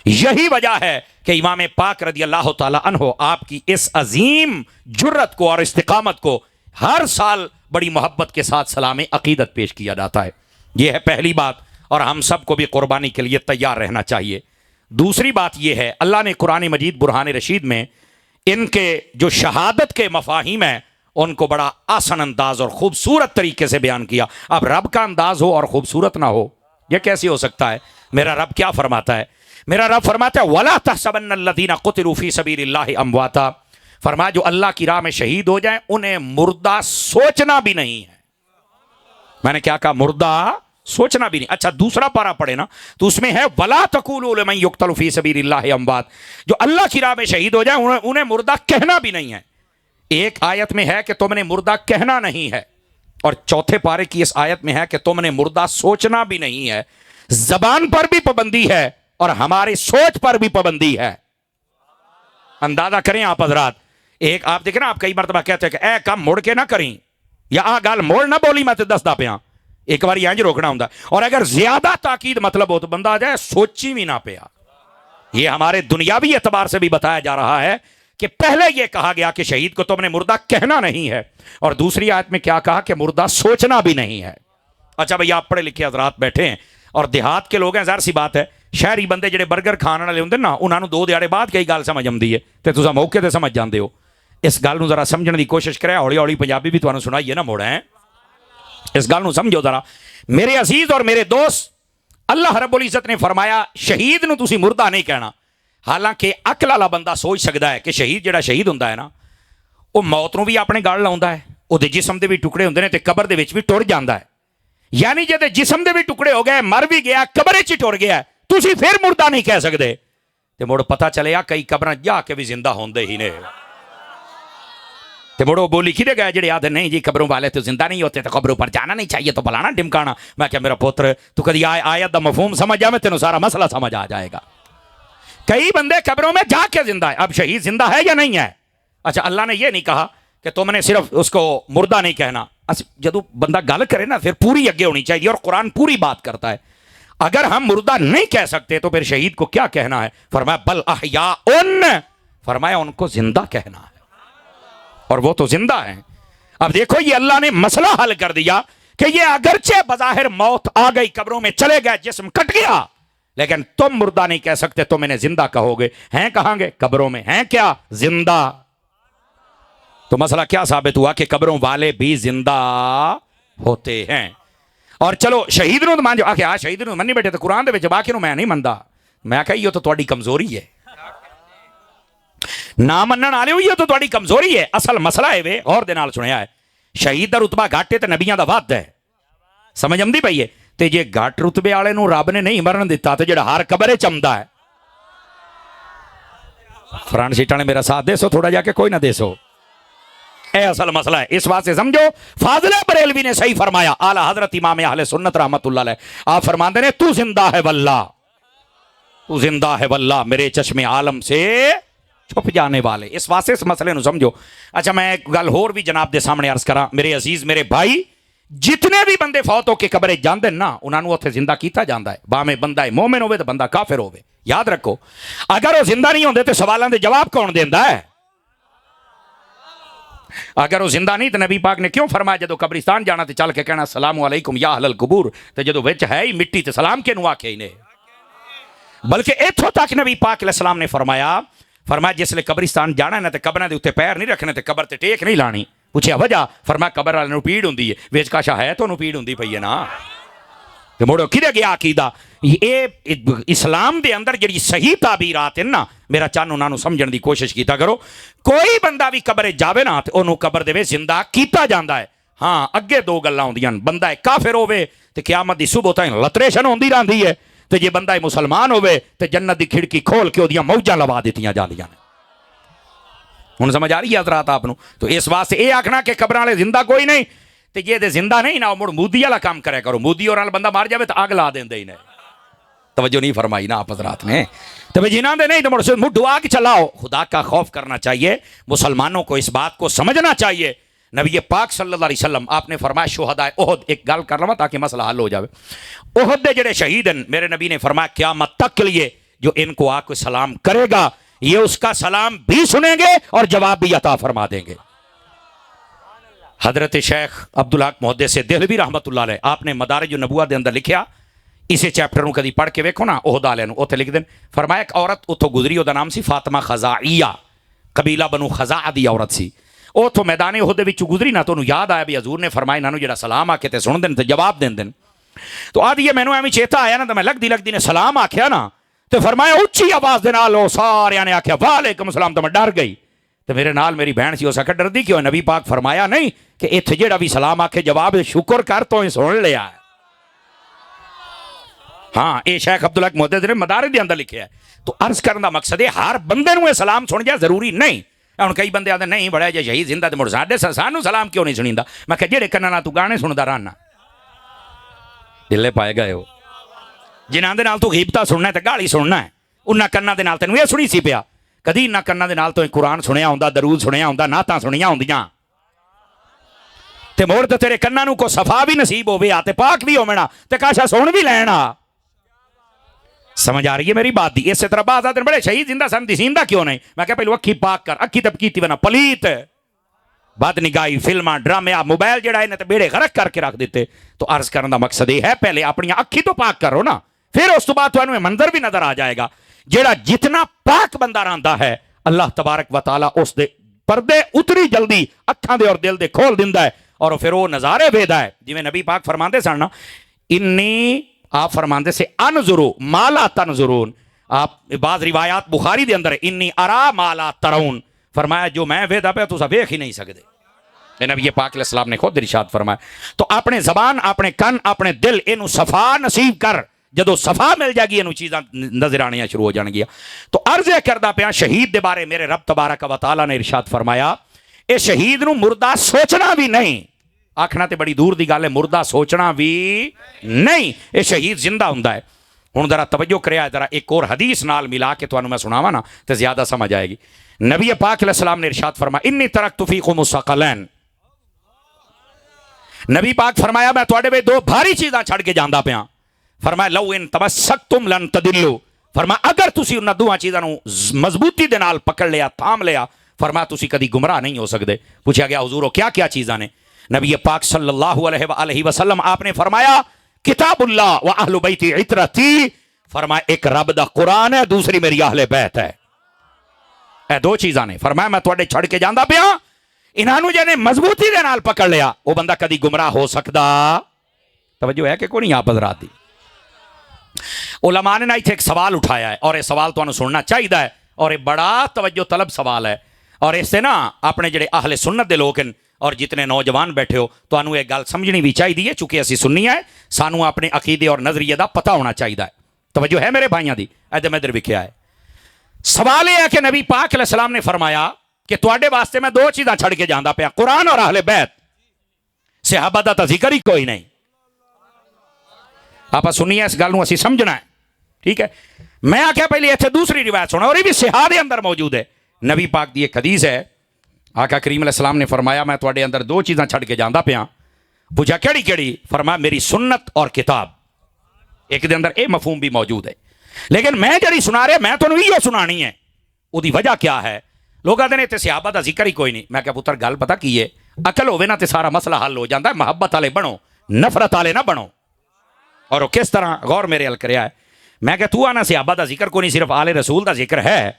یہی وجہ ہے کہ امام پاک رضی اللہ تعالی عنہ آپ کی اس عظیم جرت کو اور استقامت کو ہر سال بڑی محبت کے ساتھ سلام عقیدت پیش کیا جاتا ہے۔ یہ ہے پہلی بات، اور ہم سب کو بھی قربانی کے لیے تیار رہنا چاہیے۔ دوسری بات یہ ہے، اللہ نے قرآن مجید برہان رشید میں ان کے جو شہادت کے مفاہیم ہیں ان کو بڑا آسان انداز اور خوبصورت طریقے سے بیان کیا۔ اب رب کا انداز ہو اور خوبصورت نہ ہو، یہ کیسے ہو سکتا ہے؟ میرا رب کیا فرماتا ہے؟ میرا رب فرماتا ہے وَلَا تَحْسَبَنَّ الَّذِينَ قُتِلُوا فِي سَبِيلِ اللَّهِ أَمْوَاتًا، فرمایا جو اللہ کی راہ میں شہید ہو جائیں انہیں مردہ سوچنا بھی نہیں ہے۔ میں نے کیا کہا؟ مردہ سوچنا بھی نہیں۔ اچھا دوسرا پارہ پڑھے نا تو اس میں ہے وَلَا تَقُولُوا لِمَن يُقْتَلُ فِي سَبِيلِ اللَّهِ أَمْوَاتًا، جو اللہ کی راہ میں شہید ہو جائیں انہیں مردہ کہنا بھی نہیں ہے۔ ایک آیت میں ہے کہ تم نے مردہ کہنا نہیں ہے، اور چوتھے پارے کی اس آیت میں ہے کہ تم نے مردہ سوچنا بھی نہیں ہے۔ زبان پر بھی پابندی ہے اور ہماری سوچ پر بھی پابندی ہے۔ اندازہ کریں آپ حضرات، ایک آپ دیکھیں نا، آپ کئی مرتبہ کہتے ہیں کہ اے کم مڑ کے نہ کریں، یا آ گال موڑ نہ بولی میں تے دسدا پیا، ایک بار یہاں روکنا ہوں، اور اگر زیادہ تاکید مطلب ہو تو بندہ آ جائے سوچی بھی نہ پیا۔ یہ ہمارے دنیاوی اعتبار سے بھی بتایا جا رہا ہے کہ پہلے یہ کہا گیا کہ شہید کو تم نے مردہ کہنا نہیں ہے، اور دوسری آیت میں کیا کہا کہ مردہ سوچنا بھی نہیں ہے۔ اچھا بھئی آپ پڑھے لکھے حضرات بیٹھے ہیں اور دیہات کے لوگ ہیں، ظاہر سی بات ہے شہری بندے جڑے برگر کھانے والے ہوندے نا انہاں نوں دو دیہاڑے بعد کئی گل سمجھ آندی ہے تے تساں موقع تے سمجھ جاندے ہو۔ اس گل نوں ذرا سمجھن دی کوشش کرے، ہولی ہولی پنجابی بھی تانوں سنائیے نا موڑا ہے، اس گل نوں سمجھو ذرا میرے عزیز اور میرے دوست۔ اللہ رب العزت نے فرمایا شہید نوں تسی مردہ نہیں کہنا، حالانکہ عقل والا بندہ سوچ سکتا ہے کہ شہید جڑا شہید ہوندا ہے نا وہ موت نوں بھی اپنے گل لاوندا ہے، وہ دے جسم دے بھی ٹکڑے ہوندے نے تے قبر دے وچ بھی ٹر جاندا ہے، یعنی جے جسم دے بھی ٹکڑے ہو گئے، مر بھی گیا، قبر وچ ٹر گیا ہے، تسی پھر مردہ نہیں کہہ سکدے۔ تے مڑ پتہ چلیا کئی قبراں جا کے بھی زندہ ہوندے ہی نے، تے مڑو بولی کھدے گئے جڑے آدھے نہیں جی قبروں والے تو زندہ نہیں ہوتے تو قبروں پر جانا نہیں چاہیے تو بلانا ڈمکانا۔ میں کہا میرا پوتر تو کدی آیت دا مفہوم سمجھ جا، میں تینوں سارا مسئلہ سمجھ آ جائے گا۔ کئی بندے قبروں میں جا کے زندہ ہے، اب شہید زندہ ہے یا نہیں ہے؟ اچھا اللہ نے یہ نہیں کہا کہ تم نے صرف اس کو مردہ نہیں کہنا، جدو بندہ گل کرے نا پھر پوری اگے ہونی چاہیے، اور قرآن پوری بات کرتا ہے۔ اگر ہم مردہ نہیں کہہ سکتے تو پھر شہید کو کیا کہنا ہے؟ فرمایا بل احیاء، فرمایا ان کو زندہ کہنا ہے، اور وہ تو زندہ ہیں۔ اب دیکھو یہ اللہ نے مسئلہ حل کر دیا کہ یہ اگرچہ بظاہر موت آ گئی، قبروں میں چلے گئے، جسم کٹ گیا، لیکن تم مردہ نہیں کہہ سکتے، تم انہیں زندہ کہو گے۔ ہیں کہاں گے؟ قبروں میں۔ ہیں کیا؟ زندہ۔ تو مسئلہ کیا ثابت ہوا کہ قبروں والے بھی زندہ ہوتے ہیں۔ اور چلو شہید نو مان جو آکھے آ شہید نو منی بیٹھے تو قرآن دے وچ باقی نو میں نہیں مندا، میں کہا یہ تو تہاڈی کمزوری ہے، نہ منن والے یہ تو تہاڈی کمزوری ہے۔ اصل مسئلہ ہے وے غور دے نال سنیا ہے، شہید دا رتبہ گھٹ ہے تے نبیاں دا ود ہے، سمجھ آندی پئی ہے؟ تے جے گھٹ رتبے والے نو رب نے نہیں مرن دیتا تے جڑا ہر قبر وچ آندا ہے، فرنٹ سیٹاں نے میرا ساتھ دے سو تھوڑا جا کے کوئی نہ دے سو، اے اصل مسئلہ ہے۔ اس واسطے سمجھو فاضل بریلوی نے صحیح فرمایا، اعلی حضرت امام اہل سنت رحمت اللہ علیہ، آپ فرماندے نے تو زندہ ہے واللہ، تو زندہ ہے واللہ، میرے چشم عالم سے چھپ جانے والے۔ اس واسطے اس مسئلے نو سمجھو۔ اچھا میں ایک گل ہور بھی جناب دے سامنے عرض کراں، میرے عزیز میرے بھائی، جتنے بھی بندے فوت ہو کے قبر جاندے نا انہاں نوں اوتھے زندہ کیتا جاندا ہے، باویں بندہ مومن ہوے تے بندہ کافر ہوے۔ یاد رکھو اگر وہ زندہ نہیں ہوندے تے سوالاں دے جواب کون دیندا ہے؟ اگر وہ زندہ نہیں تو نبی پاک نے کیوں فرمایا جدو قبرستان جانا تے چل کے کہنا السلام علیکم یا اہل القبور، تے جدو وچ ہے ہی مٹی تے سلام کینوں آکھے ہی نے؟ بلکہ ایتھوں تک نبی پاک علیہ السلام نے فرمایا جس لئے قبرستان جانا ہے نا تے قبراں دے اوتے پیر نہیں رکھنے تے قبر تے ٹیک نہیں لانی۔ پوچھیا وجہ؟ فرمایا قبر والے نوں پیڑ ہوندی ہے، وچ کاشا ہے تو نوں پیڑ ہوندی پئی ہے نا، تے موڑو کدے گیا عقیدہ؟ یہ اسلام دے اندر جڑی صحیح تعبیرات ہیں نا، میرا چانو انہاں نوں سمجھن دی کوشش کیتا کرو۔ کوئی بندہ بھی قبر جاوے نا تے اونوں قبر دے وچ زندہ کیتا جاندا ہے، ہاں اگے دو گلاں ہوندیاں، بندہ کافر ہوے تے قیامت دی صبح تائیں لتریشن ہوندی رہندی ہے، تے جے بندہ مسلمان ہوے تے جنت دی کھڑکی کھول کے اودیاں موجاں لوا دتیاں جاندیاں نے۔ ہن سمجھ آ رہی ہے حضرات آپ نو؟ تو اس واسطے اے آکھنا کہ قبراں والے زندہ کوئی نہیں تے جے دے زندہ نہیں نہ مڑ مودی والا کام کرے کرو، مودی اور بندہ مار جاوے تے اگ لا دیندے ہی نے۔ توجہ نہیں فرمائی نا آپ حضرات نے؟ تو جنہاں دے نہیں تو مڑ دعا کے چلاؤ۔ خدا کا خوف کرنا چاہیے، مسلمانوں کو اس بات کو سمجھنا چاہیے۔ نبی پاک صلی اللہ علیہ وسلم آپ نے فرمایا شہداء احد، ایک گل کر لواں تاکہ مسئلہ حل ہو جاوے، احد دے جڑے شہید ہیں میرے نبی نے فرمایا قیامت تک کے لیے جو ان کو آ کے سلام کرے گا یہ اس کا سلام بھی سنیں گے اور جواب بھی عطا فرما دیں گے۔ حضرت شیخ عبدالحق محدث دہلوی رحمت اللہ علیہ آپ نے مدارج النبوہ دے اندر لکھیا، اسے چیپٹر نو کدی پڑھ کے ویکھو نا احد والے نو، اوتھے لکھ دین فرمایا ایک عورت اتھوں گزری، او دا نام سی فاطمہ خزاعیہ، قبیلہ بنو خزاعہ دی عورت سی، اوتھوں میدان احد دے وچوں گزری نا تو انہوں یاد آیا بھی حضور نے فرمایا انہاں نو جڑا سلام آکھے تے سن دین تے جواب دین دین۔ تو آدھی یہ مینوں ایویں چیتا آیا نا تے میں لگدی نے سلام آکھیا نا تے فرمایا اونچی آواز دے نال سارے نے آکھیا وعلیکم السلام، تے میں ڈر گئی تے میرے نال میری بہن سی، اس آکھیا ڈردی کیوں؟ نبی پاک فرمایا نہیں کہ ایتھے جڑا بھی سلام آکھے جواب شکر کر تو سن لیا ہے۔ ہاں اے شیخ عبدالحق محدث نے مدارج دے اندر لکھیا ہے۔ تو عرض کرن دا مقصد ہے ہر بندے نو یہ سلام سن جا ضروری نہیں۔ ہن کئی بندے آندے نہیں بڑا جے شہید زندہ تے مڑ ساڈے سانو سلام کیوں نہیں سنیندا؟ میں کہ جڑے کناں نال تو گانے سندا رہنا دلے پائے گئے ہو، جنہاں دے نال تو غیبتاں سننا ہے تے گالی سننا ہے، انہاں کناں دے نال تینوں یہ سنی سی پیا؟ کدی انہاں کناں دے نال تو قرآن سنیا ہوندا، درود سنیا ہوندا، نعتاں سنیاں ہوندیاں تے مڑ تے تیرے کناں نو کو صفا بھی نصیب ہوے تے پاک بھی ہووے نا تے کاشا سن بھی لینا۔ سمجھ آ رہی ہے میری بات دی؟ اسی طرح بعض آدمی بڑے شہید زندہ سن دسیندہ کیوں نہیں؟ میں کہ پہلو اکھی پاک کر، اکھی تب کیتی ونا پلیت بد نگاہی فلماں ڈرامے موبائل جڑا ہے تے بیڑے غرق کر کے رکھ دیتے۔ تو عرض کرنے دا مقصد یہ ہے پہلے اپنی اکھی تو پاک کرو نا، پھر اس تو بعد تانوں منظر بھی نظر آ جائے گا۔ جڑا جتنا پاک بندہ رہندا ہے اللہ تبارک و تعالی اس دے پردے اتری جلدی اکھاں دے اور دل دے کھول دیندا ہے اور پھر وہ نظارے ویدا ہے۔ جویں نبی پاک فرماندے سن نا انی، آپ فرماندے سے انظرو ما لا تنظرون، آپ بعض روایات بخاری دے اندر انی ارا ما لا ترون، فرمایا جو میں ویدا پہ تساں ویکھ ہی نہیں سکدے۔ نبی پاک علیہ السلام نے خود ارشاد فرمایا۔ تو اپنے زبان، اپنے کن، اپنے دل اینو صفا نصیب کر، جدو صفا مل جائے گی اینو چیزاں نظر آنیاں شروع ہو جان گیا۔ تو عرض کردہ پیا شہید دے بارے میرے رب تبارک و تعالی نے ارشاد فرمایا اے شہید نو مردہ سوچنا بھی نہیں، آکھنا تے بڑی دور دی گل ہے، مردہ سوچنا بھی نہیں، اے شہید زندہ ہوندا ہے۔ ہن ذرا توجہ کریا، ذرا ایک اور حدیث نال ملا کے تانوں میں سناواں نا تے زیادہ سمجھ آئے گی۔ نبی پاک علیہ السلام نے ارشاد فرمایا انی ترکت فیکم الثقلین، نبی پاک فرمایا میں تواڈے وچ دو بھاری چیزاں چھڑ کے جاندا پیاں۔ فرمایا لو ان تمسکتم لن تدلوا، فرمایا اگر تسی انہاں دوہاں چیزاں نو مضبوطی دے نال پکڑ لیا، تھام لیا، فرمایا تسی کدی گمراہ نہیں ہو سکدے۔ پوچھا گیا حضور کیا کیا چیزاں نے؟ نبی پاک صلی اللہ علیہ وآلہ وسلم آپ نے فرمایا کتاب اللہ و اہل بیت عترتی، فرمایا ایک رب دا قرآن ہے، دوسری میری اہل بیت ہے۔ اے دو چیزاں نے، فرمایا میں تواڈے چھڑ کے جاندا پیا، انہاں نو جے نے مضبوطی دے نال پکڑ لیا وہ بندہ کدی گمراہ ہو سکدا؟ توجہ ہے کہ کوئی نہیں آپ حضرات دی؟ علماء نے ایتھے ایک سوال اٹھایا ہے اور یہ سوال تانوں سننا چاہیے ہے اور یہ بڑا توجہ طلب سوال ہے، اور اس سے نا اپنے جڑے اہل سنت دے لوگ ہیں اور جتنے نوجوان بیٹھے ہو تانوں یہ گل سمجھنی بھی چاہیے ہے، چونکہ اسی سنی ہے، سانوں اپنے عقیدے اور نظریے دا پتہ ہونا چاہیے ہے۔ توجہ ہے میرے بھائیاں دی؟ ادھر ادھر وکھیا ہے۔ سوال یہ ہے کہ نبی پاک علیہ السلام نے فرمایا کہ تواڈے واسطے میں دو چیزاں چھڑ کے جاندا پیا، قرآن اور اہل بیت، صحابہ دا تا ذکر ہی کوئی نہیں۔ آپ سنیے اس گل نو اسی سمجھنا ہے، ٹھیک ہے؟ میں آکھیا پہلے ایتھے دوسری روایت سنا اور یہ بھی صحیح دے اندر موجود ہے۔ نبی پاک دی ایک حدیث ہے، آقا کریم علیہ السلام نے فرمایا میں تواڈے اندر دو چیزاں چھڑ کے جاندا پیا۔ پوچھا کیڑی کیڑی؟ فرمایا میری سنت اور کتاب۔ ایک دے اندر اے مفہوم بھی موجود ہے، لیکن میں جڑی سنا رہا میں تانوں ایہو سنانی ہے۔ او دی وجہ کیا ہے؟ لوگ آدھے نے تے صحابہ دا ذکر ہی کوئی نہیں۔ میں کہا پتر گل پتہ کی ہے، عقل ہوے نا تے سارا مسئلہ حل ہو جاندا ہے، محبت والے بنو، نفرت والے نہ بنو۔ اور وہ کس طرح غور میرے ال کریا ہے؟ میں کہ تو آنا صحابہ دا ذکر کوئی نہیں، صرف آل رسول دا ذکر ہے۔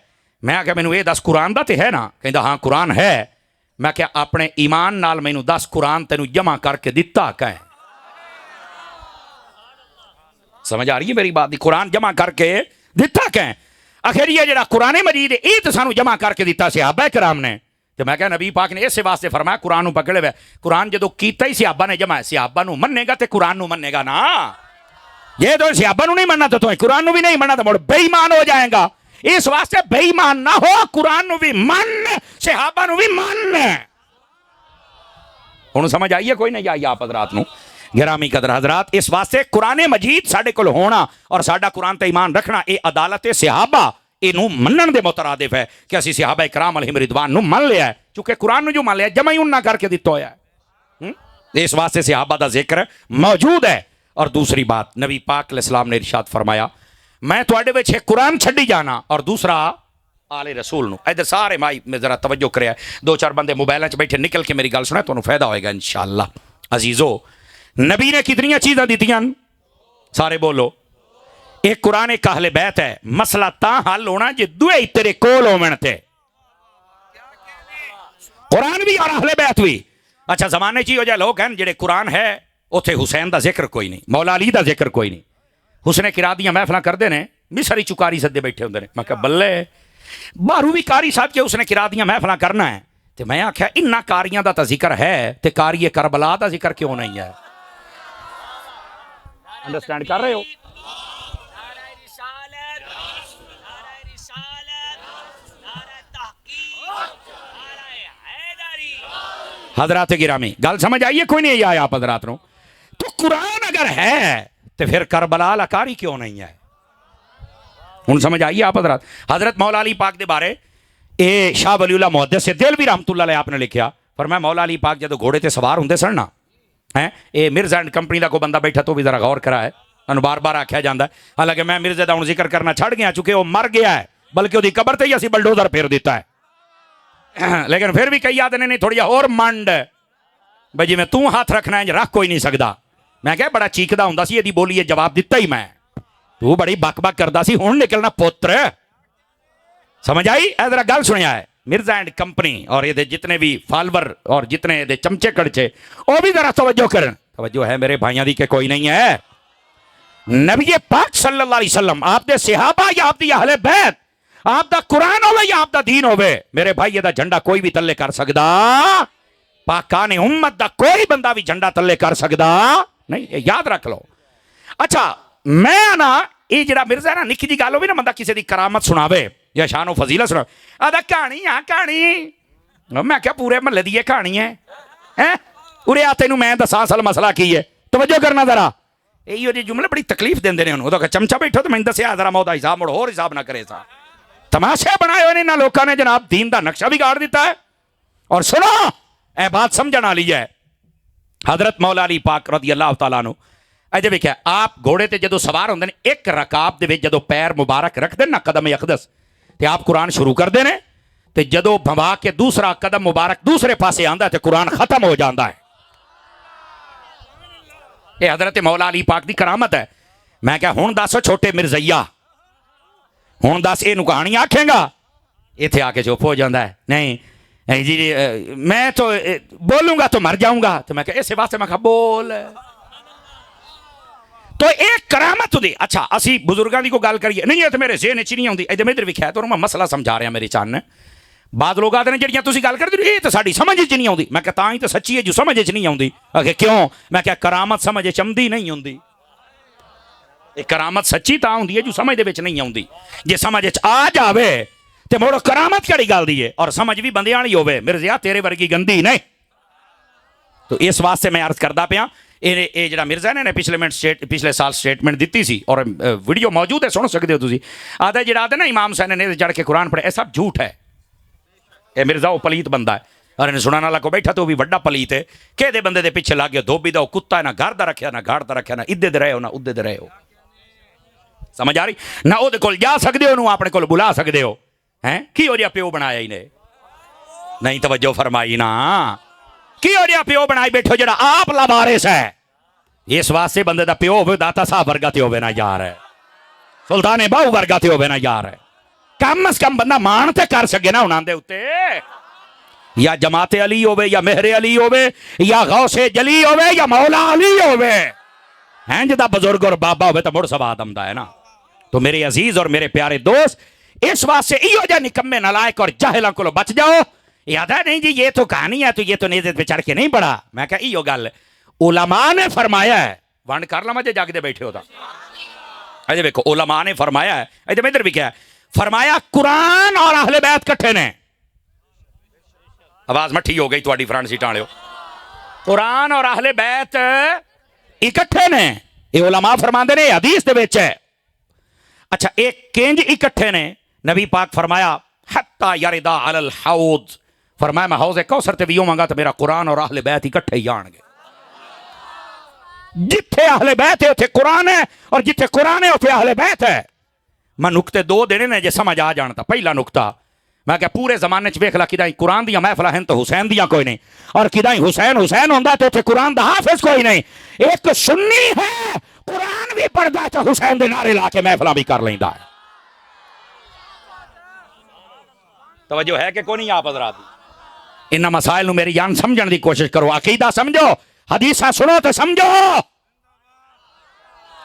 میں کہ مینوں یہ دس قرآن دا تے ہے نا؟ کہندا ہاں قرآن ہے۔ میں کہ اپنے ایمان نال مینوں دس قرآن تینوں جمع کر کے دتا کہیں؟ سمجھ آ رہی ہے میری بات دی؟ قرآن جمع کر کے دتا کہیں؟ آخر یہ جڑا قرآن مجید ہے یہ تو سانو جمع کر کے دیتا صحابہ کرام نے، تو میں کہا نبی پاک نے اس واسطے فرمایا قرآن پکڑے ہوئے قرآن جدو کیتا ہی صحابہ نے جمع صحابہ نو مننے گا تے قرآن نو مننے گا نا یہ تو صحابہ نو نہیں مننا تو قرآن نو بھی نہیں مننا تو مڑ بے ایمان ہو جائے گا اس واسطے بے ایمان نہ ہو قرآن نو بھی من صحابہ نو بھی من ہن سمجھ آئیے کوئی نہیں آئی آپ حضرات نو گرامی قدر حضرات اس واسطے قرآن مجید ساڈے کول ہونا اور ساڈا قرآن تے ایمان رکھنا اے عدالت صحابہ اینو منن دے مترادف ہے کہ اسی صحابہ کرام علیہم رضوان نو من لیا ہے چونکہ قرآن نو جو من لیا جمع ہی انہاں کر کے دتا ہویا ہے اس واسطے صحابہ دا ذکر موجود ہے اور دوسری بات نبی پاک علیہ السلام نے ارشاد فرمایا میں تواڈے وچ ایک قرآن چھڈی جانا اور دوسرا آل رسول نو ادھر سارے مائی میں ذرا توجہ کریا دو چار بندے موبائل چ بیٹھے نکل کے میری گل سنا تانوں فائدہ ہوئے گا انشاءاللہ عزیزو نبی نے کتنی چیزاں دیتیاں سارے بولو ایک قرآن ایک اہل بیت ہے مسئلہ تا حل ہونا جے دوئے تیرے کول ہومن تے قرآن بھی اور اہل بیت بھی اچھا زمانے چی ہو جائے لوگ ہیں جڑے قرآن ہے اوتھے حسین دا ذکر کوئی نہیں مولا علی دا ذکر کوئی نہیں حسن قرات دیاں محفلاں کردے نے مصری چکاری سدے بیٹھے ہوندے نے میں کہا بلے باہرو بھی کاری ساتھ کے حسن قرات دیاں محفلاں کرنا ہے تے میں آکھیا انہاں کاریاں دا تا ذکر ہے تے کاری کربلا دا ذکر کیوں نہیں ہے انڈرسٹینڈ کر رہے ہو حضرات گرامی گل سمجھ آئیے کوئی نہیں آیا آپ حضرات نو تو قرآن اگر ہے تو پھر کربلا لکاری کیوں نہیں ہے ان سمجھ آئیے آپ حضرات حضرت مولا علی پاک دے بارے اے شاہ ولی اللہ محدث سے دل بھی رحمت اللہ علیہ آپ نے لکھیا فرمایا مولا علی پاک جدو گھوڑے تے سوار ہوندے سن نا اے مرزا اینڈ کمپنی دا کو بندہ بیٹھا تو بھی ذرا غور کرا ہے انو بار بار آکھیا جاندا ہے حالانکہ میں مرزا دا ہن ذکر کرنا چھڑ گیا چونکہ وہ مر گیا ہے بلکہ وہ قبر تے ہی اسی بلڈوزر پھیر دیتا ہے لیکن پھر بھی کئی آدھے نہیں تھوڑی اور منڈ بھائی جی میں تو ہاتھ رکھنا ہے رکھ کوئی نہیں سکدا میں کہا بڑا چیکدا ہوندا سی یہ بولی یہ جواب دیتا ہی میں تو بڑی بک بک کردا سی ہن نکلنا پوتر سمجھ آئی اے ذرا گل سنیا ہے مرزا اینڈ کمپنی اور یہ جتنے بھی فالور اور جتنے یہ چمچے کڑچے وہ بھی ذرا توجہ کرن توجہ ہے میرے بھائیاں دی کہ کوئی نہیں ہے نبی پاک صلی اللہ علیہ وسلم آپ دے صحابہ یا آپ دی اہل بیت آپ دا قرآن ہوئے یا آپ دا دین ہوئے میرے بھائی یہ دا جھنڈا کوئی بھی تلے کر سکدا پاکان امت دا کوئی بندہ بھی جھنڈا تلے کر سکدا نہیں یہ یاد رکھ لو اچھا میں نا یہ جڑا مرزا ہے نا نکی جی گل ہوئی نا بندہ کسی دی کرامت سناوے یا شان و فضیلت سناوے آدھا کہانی ہاں کہانی میں کیا پورے محلے دی یہ کہانی ہے ارے آتے نو میں دساں اصل مسئلہ کی ہے توجہ کرنا ذرا یہ جملے بڑی تکلیف دیندے نے انہوں تو کہ چمچا بیٹھو تو میں دسیا ذرا مودا حساب مڑ اور حساب نہ کرے سا تماشے بنائے ہوئے نہ لوکاں نے جناب دین دا نقشہ بھی گاڑ دیتا ہے اور سنو اے بات سمجھنا لی ہے حضرت مولا علی پاک رضی اللہ تعالیٰ عنہ اجے ویکھیا آپ گھوڑے تے جدو سوار ہوندے نے ایک رکاب دے وچ جدو پیر مبارک رکھ دے نا قدم اقدس تے آپ قرآن شروع کر دے نے تے جدو بھوا کے دوسرا قدم مبارک دوسرے پاسے آندا تے قرآن ختم ہو جاندا ہے یہ حضرت مولا علی پاک دی کرامت ہے میں کہا ہن دس چھوٹے مرزیا ہن دس یہ کہانی آکھیں گا اتنے آ کے چپ ہو جاتا ہے نہیں جی میں تو بولوں گا تو مر جاؤں گا تو میں کہا اس واسطے میں کہا بول تو ایک کرامت دی اچھا اسی بزرگاں دی کو گل کریے نہیں ہے تو میرے ذہن چ نہیں آتی ادھر ادھر ویکھیا تو میں مسئلہ سمجھا رہا میرے چان بعض لوگ آتے ہیں جڑیاں تسی گل کردے یہ تو ساڈی سمجھ چ نہیں آتی میں کہا تاں ہی تو سچی ہے جو سمجھ چ نہیں آتی کہ کیوں میں کہا کرامت سمجھ چ آندی نہیں ہوندی ایک کرامت سچی تا ہوندی ہے جو سمجھ دے وچ نہیں آندی جے سمجھ چ آ جاوے تے مڑ کرامت کیڑی گل دی ہے اور سمجھ بھی بندے والی ہوے مرزیا تیرے ورگی گندی نہیں تو اس واسطے میں عرض کردا پیا یہ جڑا مرزا نے پچھلے سال سٹیٹمنٹ دیتی سی اور ویڈیو موجود ہے سن سکتے ہو تسی آدھا جڑا آدھا نا امام حسین نے چڑھ کے قرآن پڑھے یہ سب جھوٹ ہے یہ مرزا وہ پلیت بندہ ہے اور انہیں سنانا والا کو بیٹھا تو وہ بھی بڑا پلیت ہے کہ دے بندے دے پیچھے لگ گیا دھوبی دا کتا ہے نہ گھر دا رکھیا نہ گھاڑ دا رکھیا نہ ادھے دے رہے ہو نہ ادھے دے رہے ہو سمجھ آ رہی نہ وہ کول جا سکتے ہو نہ اپنے کول بلا سکتے ہو ہیں کی ہو جیا پیو بنایا انہیں نہیں توجہ فرمائی نا کی ہو جیا پیو بنائی بیٹھو جڑا آپ لوارث ہے اس واسطے بندے دا پیو ہوئے داتا صاحب ورگا تے ہوئے نا یار ہے سلطان باہو ورگا تے ہوئے نا یار ہے کم از کم بندہ مان تے کر سکے نا انہاں دے اتے یا جماعت علی ہوئے یا مہر علی ہوئے یا غوث جلی ہوئے یا مولا علی ہوئے ہیں جدا بزرگ اور بابا ہوئے تو مڑ سواد آمدا ہے نا تو میرے عزیز اور میرے پیارے دوست اس واسطے ایو جا نکمے نلائک اور جاہلاں کو بچ جاؤ یاد ہے نہیں جی یہ تو کہانی ہے تو یہ تو نیزے پہ چڑھ کے نہیں پڑا. میں کہا ایو گل علماء نے فرمایا ہے. ونڈ کر لما جے جاگدے بیٹھے ہوتا. اجے دیکھو علماء نے فرمایا ہے. اجے ادھر بھی کیا ہے فرمایا قرآن اور اہل بیت کٹھے نے. آواز مٹھی ہو گئی تھوڑی فرنٹ سیٹاں والےو. قرآن اور اہل بیت اکٹھے نے. یہ علماء فرماندے نے حدیث دے وچ ہے. اچھا ایک کنج اکٹھے نے. نبی پاک فرمایا حتی یردا علی الحوض. فرمایا میں حوض کوثر تے ویوں منگا تو میرا قرآن اور اہل بیت اکٹھے ہی آن گے. جتھے اہل بیت ہے اتھے قرآن ہے اور جتھے قرآن ہے اتھے اہل بیت ہے. میں نکتے دو دینے نے جے سمجھ آ جانتا. پہلا نکتہ میں کہ پورے زمانے چ ویکھ لا کدائیں قرآن دیاں محفلاں ہیں تو حسین دیاں کوئی نہیں. اور کدائیں حسین حسین ہوندا تے اتھے قرآن دا حافظ کوئی نہیں. ایک سنی ہے قرآن بھی پڑھدا تے حسین دے نعرے لا کے محفلاں بھی کر لیندا ہے. توجہ ہے کہ کوئی نہیں آپ حضرات؟ ان مسائل نو میری جان سمجھن دی کوشش کرو. عقیدہ سمجھو, حدیثاں سنو تو سمجھو.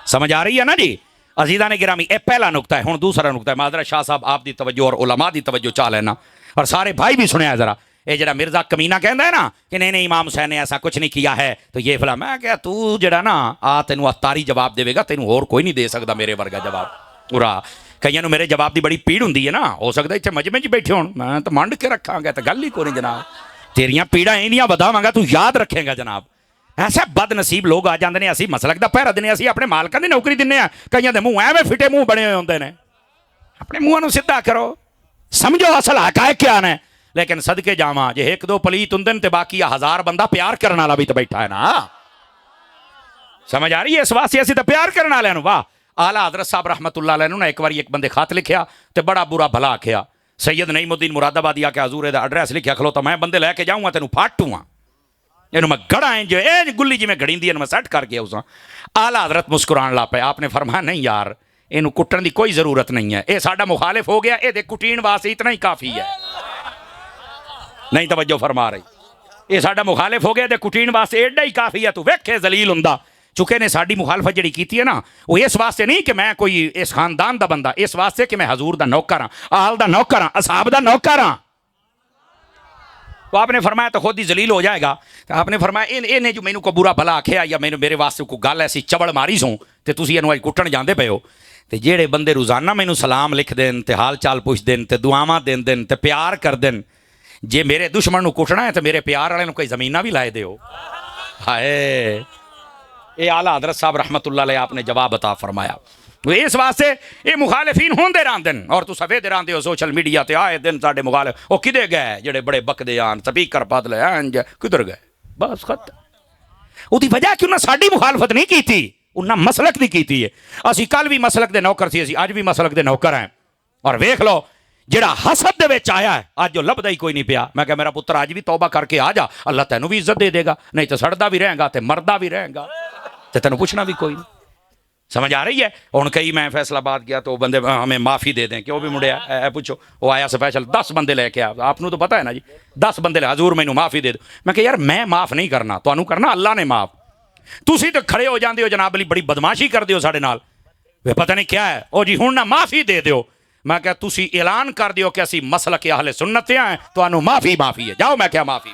سمجھ آ رہی ہے نا جی عزیزان گرامی؟ اے پہلا نکتہ ہے. ہن دوسرا نکتہ ہے. معذرت شاہ صاحب آپ دی توجہ اور علماء دی توجہ چاہ لینا اور سارے بھائی بھی سنیا ذرا. اے جڑا مرزا کمینہ کہندا ہے نا کہ نہیں امام حسین نے ایسا کچھ نہیں کیا ہے تو یہ فلاں, میں کہا تو جڑا نا آ تینوں اتاری جواب دے گا, تینوں اور کوئی نہیں دے سکدا میرے ورگا جواب. پورا کئیاں نو میرے جواب دی بڑی پیڑ ہوندی ہے نا. ہو سکدا ایتھے مجمع وچ بیٹھے ہون میں تو منڈ کے رکھاں گا تے گل ہی کوئی نہیں جناب. تیریاں پیڑاں اینیاں وداواں گا تو یاد رکھیں گا جناب. ایسے بد نصیب لوگ آ جاندے نے. اسی مسلک دا پہرا دینے, اسی اپنے مالکاں دی نوکری دینے. کئیاں دے منہ ایویں فٹے منہ بنے ہوئے ہوندے نے. اپنے منہ نو سیدھا کرو, سمجھو اصل حقائق کیا نے. لیکن صدقے جاواں جے ایک دو پلیت ہوندے تے باقی 1000 بندہ پیار کرن والا بھی تے بیٹھا ہے نا. سمجھ آ رہی ہے؟ اس واسطے اسی تے پیار کرن والے نو. واہ اعلیٰ حضرت صاحب رحمت اللہ علیہ نے ایک بار ایک بندے خط لکھیا تے بڑا برا بھلا آکھیا. سید نعیم الدین مراد آبادی آ کے حضور دا ایڈریس لکھیا کھلو تو میں بندے لے کے جاؤں گا تینوں پھاٹوں گا. میں گڑا ہے جو اے گلی جی میں گڑی میں سیٹ کر گیا اساں. اعلیٰ حضرت مسکران لا پے. آپ نے فرمایا نہیں یار اینو کٹن دی کوئی ضرورت نہیں ہے. اے ساڈا مخالف ہو گیا, اے دے کٹین واسطے اتنا ہی کافی ہے. نہیں توجہ فرما رہی؟ اے ساڈا مخالف ہو گیا تے کٹین واسطے ایڈا ہی کافی ہے. تو ویکھے ذلیل ہوندا. چونکہ نے ساڈی مخالفت جڑی کیتی ہے نا وہ اس واسطے نہیں کہ میں کوئی اس خاندان دا بندہ, اس واسطے کہ میں حضور دا نوکر ہاں, آل دا نوکر ہاں, اصحاب دا نوکر ہاں. تو آپ نے فرمایا تو خود ہی ذلیل ہو جائے گا. تو آپ نے فرمایا انہیں جو مینوں کو برا بھلا آکھیا یا میرے واسطے کو گل ایسی چبڑ ماری سوں تے تسی انہوں کٹن جاندے پے ہو. تے جیڑے بندے روزانہ مینوں سلام لکھ دین تے حال چال پوچھ دین تے دعاواں دین تے پیار کر دین, جے میرے دشمن نو کٹنا ہے تے میرے پیار والے نو کوئی زمینہ بھی لائے دیو. ہائے اے اعلیٰ حضرت صاحب رحمت اللہ علیہ آپ نے جواب عطا فرمایا. اس واسطے یہ مخالفین ہوندے راندن اور تو سفید راندے ہو سوشل میڈیا تے آئے دن ساڈے مخالف وہ کدے گئے جڑے بڑے بکدے آن سپیکر بدلے انج کدھر گئے بس خط. وہ دی وجہ کہ انہاں ساڈی مخالفت نہیں کیتی, انہاں مسلک دی کیتی ہے. اسی کل بھی مسلک دے نوکر سی, اسی اج بھی مسلک دے نوکر ہیں. اور ویکھ لو جڑا حسد دے وچ آیا ہے اج جو لبدا ہی کوئی نہیں پیا. میں کہ میرا پتر اج بھی توبہ کر کے آ جا, اللہ تینوں بھی عزت دے دے گا. نہیں تو سڑدا بھی رہے گا تے مردا بھی رہے گا تے تینوں پوچھنا بھی کوئی نہیں. سمجھ آ رہی ہے؟ ہن کئی میں فیصلہ باد گیا تو بندے ہمیں معافی دے دیں کہ وہ بھی مڑیا پوچھو وہ آیا اسپیشل 10 بندے لے کے آیا. آپ کو تو پتہ ہے نا جی 10 بندے لے حضور مینوں معافی دے دو. میں کہ یار میں معاف نہیں کرنا, تانوں کرنا اللہ نے معاف. تسی تو کھڑے ہو جاندے ہو جناب علی بڑی بدماشی کر دیو ساڈے نال, پتہ نہیں کیا ہے او جی ہن نہ معافی دے دیو. میں کہ تسی اعلان کر دیو کہ اسی مسلک اہل سنت ہیں, تانوں معافی ہے. جاؤ میں کیا معافی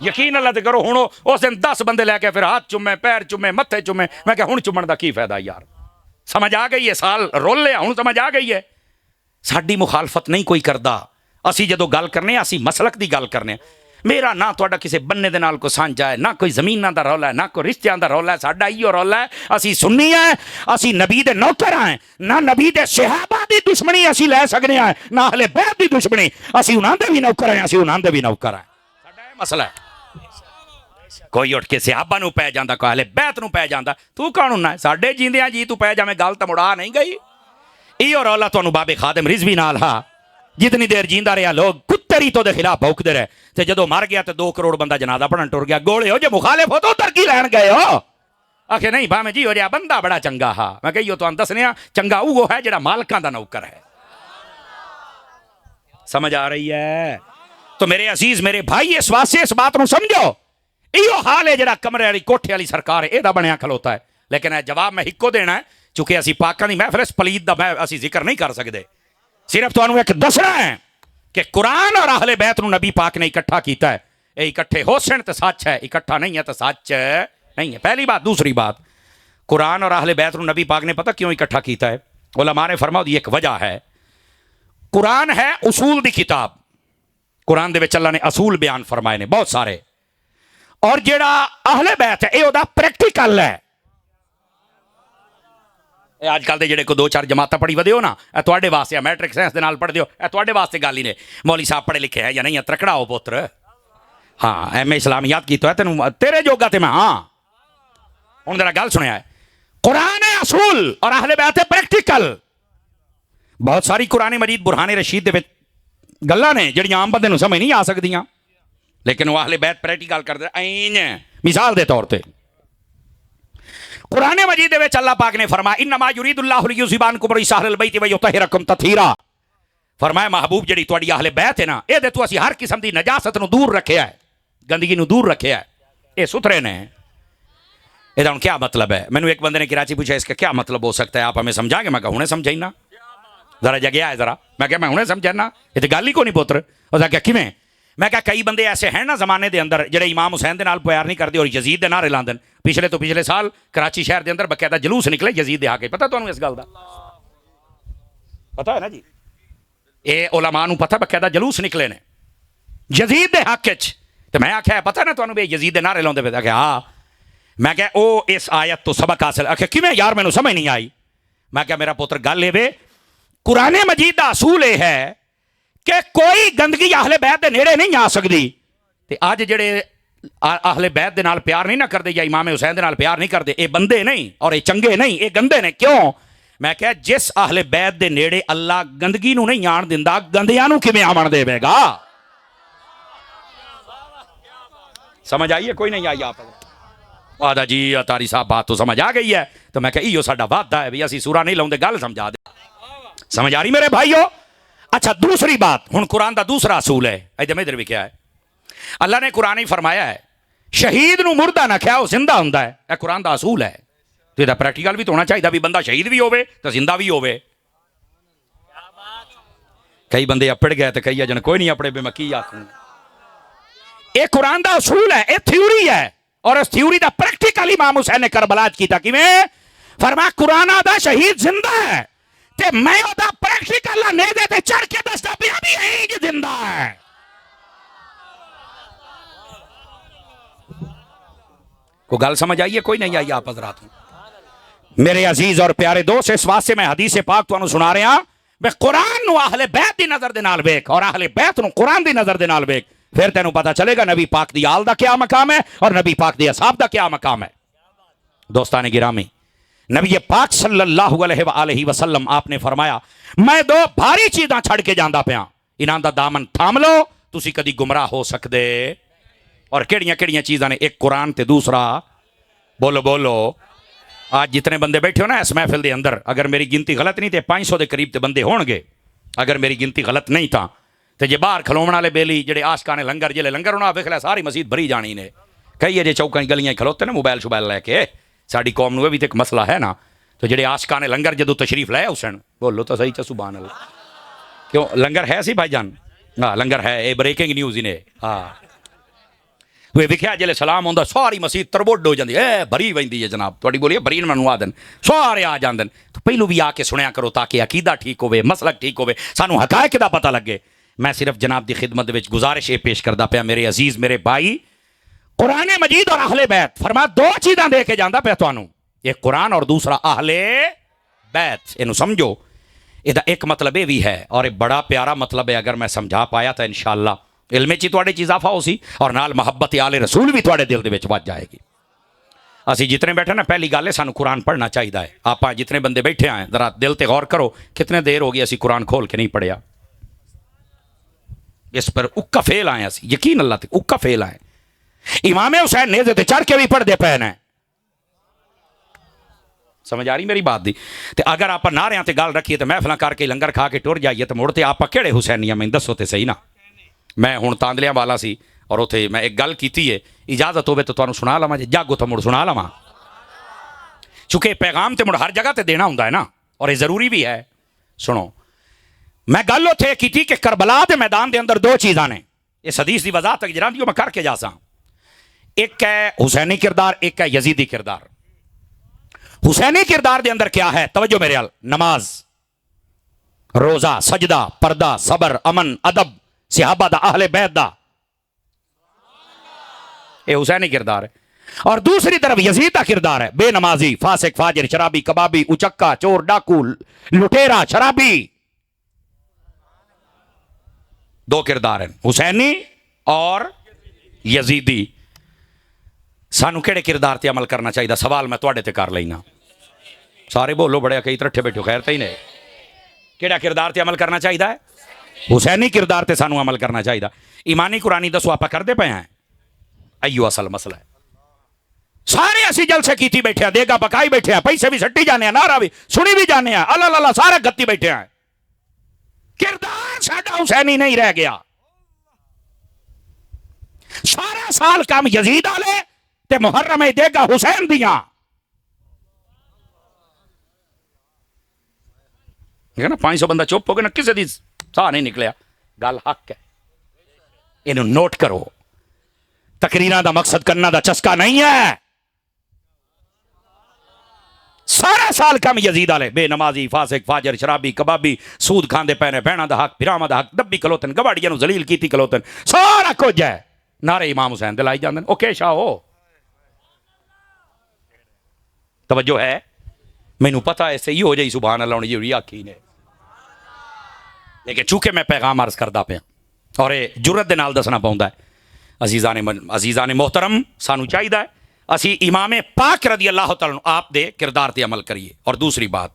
یقین اللہ تے کرو. ہن اس دن 10 بندے لے کے پھر ہاتھ چومے, پیر چومے, متھے چومے. میں کہ ہن چومن دا کی فائدہ یار؟ سمجھ آ گئی ہے؟ سال رول لیا ہن سمجھ آ گئی ہے. ساڈی مخالفت نہیں کوئی کردا. اسی جدو گل کرنے اسی مسلک دی گل کرنے. میرا نہ تہاڈا کسے بننے دے نال کو سانجا ہے, نہ کوئی زمیناں دا رولا ہے, نہ کوئی رشتیاں دا رولا ہے. ساڈا ایو رولا ہے اسی سنی ہیں, اسی نبی دے نوکر ہیں. نہ نبی دے صحابہ دی دشمنی اسی لے سکنے ہیں, نہ اہل بیت دی دشمنی. اسی انہاں دے بھی نوکر ہیں, اسی انہاں دے بھی نوکر ہیں. ساڈا یہ مسئلہ ہے. کوئی اٹھ کے صحابہ نو پہ جاندا, کوئی اہل بیت نو پہ جاندا. تو کون ہونا ہے؟ ساڈے جیندیاں جی تو پہ جاویں گل تے مڑا نہیں گئی. ایو رولا تانوں بابے خادم رضوی نال ہا. جتنی دیر جیندا رہیا لوگ کتری تو دے خلاف بھوکدے رہے تے جدو مر گیا تے 2 کروڑ بندہ جنازہ پڑھن ٹر گیا. گوڑے ہو جو مخالف ہو تو ادھر کی لین گئے ہو؟ آکھے نہیں بھاویں جی ہو جا بندہ بڑا چنگا ہا. میں کہیو تو دسنے چنگا وہ ہے جڑا مالکاں دا نوکر ہے. سمجھ آ رہی ہے؟ تو میرے عزیز میرے بھائی اس واسطے اس بات نو سمجھو. ایو حال ہے جڑا کمرے والی کوٹھے والی سرکار ہے اے دا بنیا کھلوتا ہے. لیکن اے جواب میں ہکو دینا ہے چونکہ اسی پاکاں دی محفل اس پلید دا میں اسی ذکر نہیں کر سکدے. صرف تانوں ایک دسنا ہے کہ قرآن اور اہل بیت نو نبی پاک نے اکٹھا کیتا ہے. اے اکٹھے ہو سن تو سچ ہے, اکٹھا نہیں ہے تو سچ نہیں ہے. پہلی بات. دوسری بات, قرآن اور اہل بیت نو نبی پاک نے پتہ کیوں اکٹھا کیتا ہے؟ علماء نے فرمایا دی ایک وجہ ہے. قرآن ہے اصول دی کتاب. قرآن دے وچ اللہ نے اصول بیان فرمائے نے بہت سارے, اور جڑا اہل بیت ہے اے اودا پریکٹیکل ہے. اج کل دے جڑے کو 2-4 جماعتاں پڑھی ودے ہو نا, اے تواڈے واسطے میٹرک سائنس دے نال پڑھ دیو, اے تواڈے واسطے گل ہی نے. مولوی صاحب پڑھے لکھے ہیں یا نہیں, ترکڑا ہو پتر. ہاں ایم اے اسلامیات کی تو ہے تینوں تیرے جوگا تے میں. ہاں ہن ذرا گل سنیا ہے, قرآن ہے اصول اور اہل بیت ہے پریکٹیکل. بہت ساری قرآن مجید برہان رشید دے وچ گلاں نے جڑیاں عام بندے نوں سمجھ نہیں آ سکدیاں, لیکن وہ اہل بیت پریکٹیکل کر دے. این مثال دے طور تے قرآن مجید دے وچ اللہ پاک نے فرمایا انما یرید اللہ لیذھب عنکم الرجس اہل البیت ویطہرکم تطہیرا. فرمایا محبوب جڑی تواڈی اہل بیت ہے نا, اے دے تو اسی ہر قسم دی نجاست نو دور رکھیا ہے, گندگی نو دور رکھیا ہے. اے ستھرے نے. اے دا کیا مطلب ہے؟ مینوں ایک بندے نے کراچی پوچھا اس کا کیا مطلب ہو سکتا ہے, آپ ہمیں سمجھا گے؟ میں کہا ہنے سمجھائی نا, ذرا جگیا ہے ذرا. میں کہا میں ہنے سمجھا نا, یہ تو گل ہی کو نہیں پوتر. اس کہا کیویں؟ میں کہا کئی بندے ایسے ہیں نا زمانے دے اندر جڑے امام حسین دے نال پیار نہیں کردے اور یزید دے نعرے لاندن. پچھلے تو پچھلے سال کراچی شہر دے اندر باقاعدہ جلوس نکلے یزید دے آ کے. پتہ تانوں اس گل دا؟ پتہ ہے نا جی, اے علماء نوں پتہ باقاعدہ جلوس نکلے نے یزید دے حق وچ. تے میں آکھیا پتہ نا تانوں بے یزید دے نعرے لاندے پے؟ کہ ہاں. میں کہا او اس آیت تو سبق حاصل. کہ کیویں یار مینوں سمجھ نہیں آئی. میں کہا میرا پتر گل اے وے, قرآن مجید دا اصول اے ہے کہ کوئی گندگی اہل بیت دے نیڑے نہیں آ سکدی. تے اج جڑے اہل بیت دے نال پیار نہیں نہ کردے یا امام حسین دے نال پیار نہیں کردے, اے بندے نہیں اور اے چنگے نہیں, اے گندے نے. کیوں؟ میں کہا جس اہل بیت دے نیڑے اللہ گندگی نو نہیں آن دیندا, گندیاں نو کیویں آون دے گا؟ سمجھ آئیے کوئی نہیں آئی؟ آپ وعدہ جی تاری صاحب بات تو سمجھ آ گئی ہے. تو میں کہا ایو ساڈا وعدہ ہے بھی اسی سورہ نہیں لاؤندے, گل سمجھا دے. سمجھ آ رہی میرے بھائیو؟ اچھا دوسری بات, ہن قرآن دا دوسرا اصول ہے. ادھر بھی کیا ہے؟ اللہ نے قرآن ہی فرمایا ہے شہید نو مردہ نہ کھیا, وہ زندہ ہوندا ہے. اے قرآن دا اصول ہے. تو یہ پریکٹیکل بھی تو ہونا چاہیے بھی بندہ شہید بھی ہوے تو زندہ بھی ہوے. کئی بندے اپڑ گئے تو کئی اجن کوئی نہیں اپڑے, بے میں کی آکھوں. اے قرآن دا اصول ہے, اے تھیوری ہے, اور اس تھیوری دا پریکٹیکل امام حسین نے کربلا کیتا. کیویں؟ فرمایا قرآن دا شہید زندہ ہے تے میں او دا پریکٹیکل نے دے تے چڑھ کے دستا پیا بھی ہے کہ زندہ ہے. کو گل سمجھ آئیے کوئی نہیں آئی؟ آپ حضرات میرے عزیز اور پیارے دوست, اس واسطے میں حدیث پاک تانوں سنا رہا بے قرآن نو اہل بیت دی نظر دے نال ویکھ اور اہل بیت نو قرآن دی نظر دے نال ویکھ, پھر تینوں پتہ چلے گا نبی پاک دی آل دا کیا مقام ہے اور نبی پاک دی اصحاب دا کیا مقام ہے. دوستان گرامی, نبی پاک صلی اللہ علیہ وآلہ وسلم آپ نے فرمایا میں دو بھاری چیزاں چھڑ کے جاندا پیا, انہاں دا دامن تھام لو تسی کدی گمراہ ہو سکدے. اور کیڑیاں کیڑیاں چیزاں نے؟ ایک قرآن تے دوسرا بولو بولو. آج جتنے بندے بیٹھے ہو نا اس محفل دے اندر, اگر میری گنتی غلط نہیں تے 500 دے قریب تے بندے ہون گے. اگر میری گنتی غلط نہیں تھا تے جے باہر کھلوون والے بیلی جڑے عاشقانے لنگر جلے لنگر ہونا ویکھ لے ساری مسجد بھری جانی نے. کئی اجے چوکاں گلیاں کھلوتے نا موبائل شوبائل لے کے. ساڈی قوم نو بھی تے ایک مسئلہ ہے نا, تو جڑے عاشقانے لنگر جدوں تشریف لے حسین بولو تو صحیح چ سبحان اللہ. کیوں لنگر ہے سی بھائی جان؟ ہاں لنگر ہے, اے بریکنگ نیوز ہی نے. ہاں وہ ویکھیا جلے سلام ہوندا ساری مسجد تربوڈ ہو جاندی, اے بھری ویندی ہے جناب تہاڈی بولی بھری منو آدن سارے آ جاندن. تو پہلو بھی آ کے سنیا کرو تاکہ عقیدہ ٹھیک ہوے, مسلک ٹھیک ہوے, سانو حقائق دا پتہ لگے. میں صرف جناب دی خدمت وچ گزارش یہ پیش کردا پیا میرے عزیز میرے بھائی, قرآن مجید اور اہل بیت فرمایا دو چیزاں دے کے جاندا پیا تانوں, ایک قرآن اور دوسرا اہل بیت. اینو سمجھو, یہ ایک مطلب یہ بھی ہے اور ایک بڑا پیارا مطلب ہے. اگر میں سمجھا پایا تو انشاءاللہ علم چی تواڈے چ اضافہ ہو سی اور نال محبت آل رسول بھی تواڈے دل دے وچ وج جائے گی. اسی جتنے بیٹھے نا پہلی گل ہے سانو قرآن پڑھنا چاہیے ہے. آپ جتنے بندے بیٹھے ہیں ذرا دل تے غور کرو, کتنے دیر ہو گئی اسی قرآن کھول کے نہیں پڑھیا. اس پر اکا فیل آئے اسی, یقین اللہ تے اکا فیل آئے. امام حسین نیزے تے چڑھ کے بھی پڑھ دے پے نے. سمجھ آ رہی میری بات دی؟ تے اگر آپ نعریاں تے گل رکھیے تے محفلاں کر کے لنگر کھا کے ٹر جائیے تے مڑتے آپ کہڑے حسینیاں میں دسو تے صحیح نا. میں ہن تاندلیاں والا سی اور اتنے میں ایک گل کیتی ہے, اجازت ہوے تو تانوں سنا لواں, جے جاگو تو مڑ سنا لواں, چونکہ پیغام تے مڑ ہر جگہ تے دینا ہوندا ہے نا اور یہ ضروری بھی ہے. سنو, میں گل اتنے کی کہ کربلا کے میدان دے اندر دو چیزاں نے، اس حدیث کی وضاحت تک جرانتی میں کر کے جا سا، ایک ہے حسینی کردار، ایک ہے یزیدی کردار۔ حسینی کردار دے اندر کیا ہے؟ توجہ میرے حال، نماز، روزہ، سجدہ، پردہ، صبر، امن، ادب، صحابہ دا، اہل بیت دا، یہ حسینی کردار ہے۔ اور دوسری طرف یزید کا کردار ہے، بے نمازی، فاسق، فاجر، شرابی، کبابی، اچکا، چور، ڈاکو، لٹیرا، شرابی، دو کردار ہیں، حسینی اور یزیدی۔ سانو کیڑے کردار تے عمل کرنا چاہیے؟ سوال میں تواڈے تے کر لینا، سارے بولو بڑے کئی ترٹھے بیٹھو، خیر تے ہی نہیں، کیڑا کردار تے عمل کرنا چاہیے؟ حسینی کردار تے سانو عمل کرنا چاہیے۔ ایمانی قرآنی دسو آپ کرتے پے ہیں؟ ایو اصل مسئلہ ہے۔ سارے اسی جلسے کیتی بیٹھے ہیں، دیگا پکائی بیٹھے ہیں، پیسے بھی سٹی جانے ہیں، نعرہ بھی سنی بھی جانے ہیں، اللہ اللہ سارے گتی بیٹھے ہیں، کردار ساڈا حسینی نہیں رہ گیا۔ سارا سال کام یزید والے تے محرم دیگا حسین دیاں، نا 500 بندہ چپ ہو گیا نا، کسی دی ساہ نہیں نکلیا، گل حق ہے، انہوں نوٹ کرو۔ تقریراں دا مقصد کرنا دا چسکا نہیں ہے، سارا سال کم یزید والے، بے نمازی، فاسق، فاجر، شرابی، کبابی، سود کھاندے پینے، بہنا دا حق، بھراواں دا حق، دبی کلوتن، گواڑیاں نو ذلیل کیتی کلوتن، سارا کچھ ہے۔ نعرے امام حسین دلائی جاندے، او کے شاہ ہو، توجہ ہے؟ مینوں پتہ ہے صحیح ہو جائی سبحان اللہ ہونے جی آکھی نے، لیکن چونکہ میں پیغام عرض کردا پیا اور یہ جرت دے نال دسنا پوندا ہے، عزیزان محترم، سانو چاہیے اسی امام پاک رضی اللہ تعالیٰ عنہ آپ دے کردار تے عمل کریے۔ اور دوسری بات،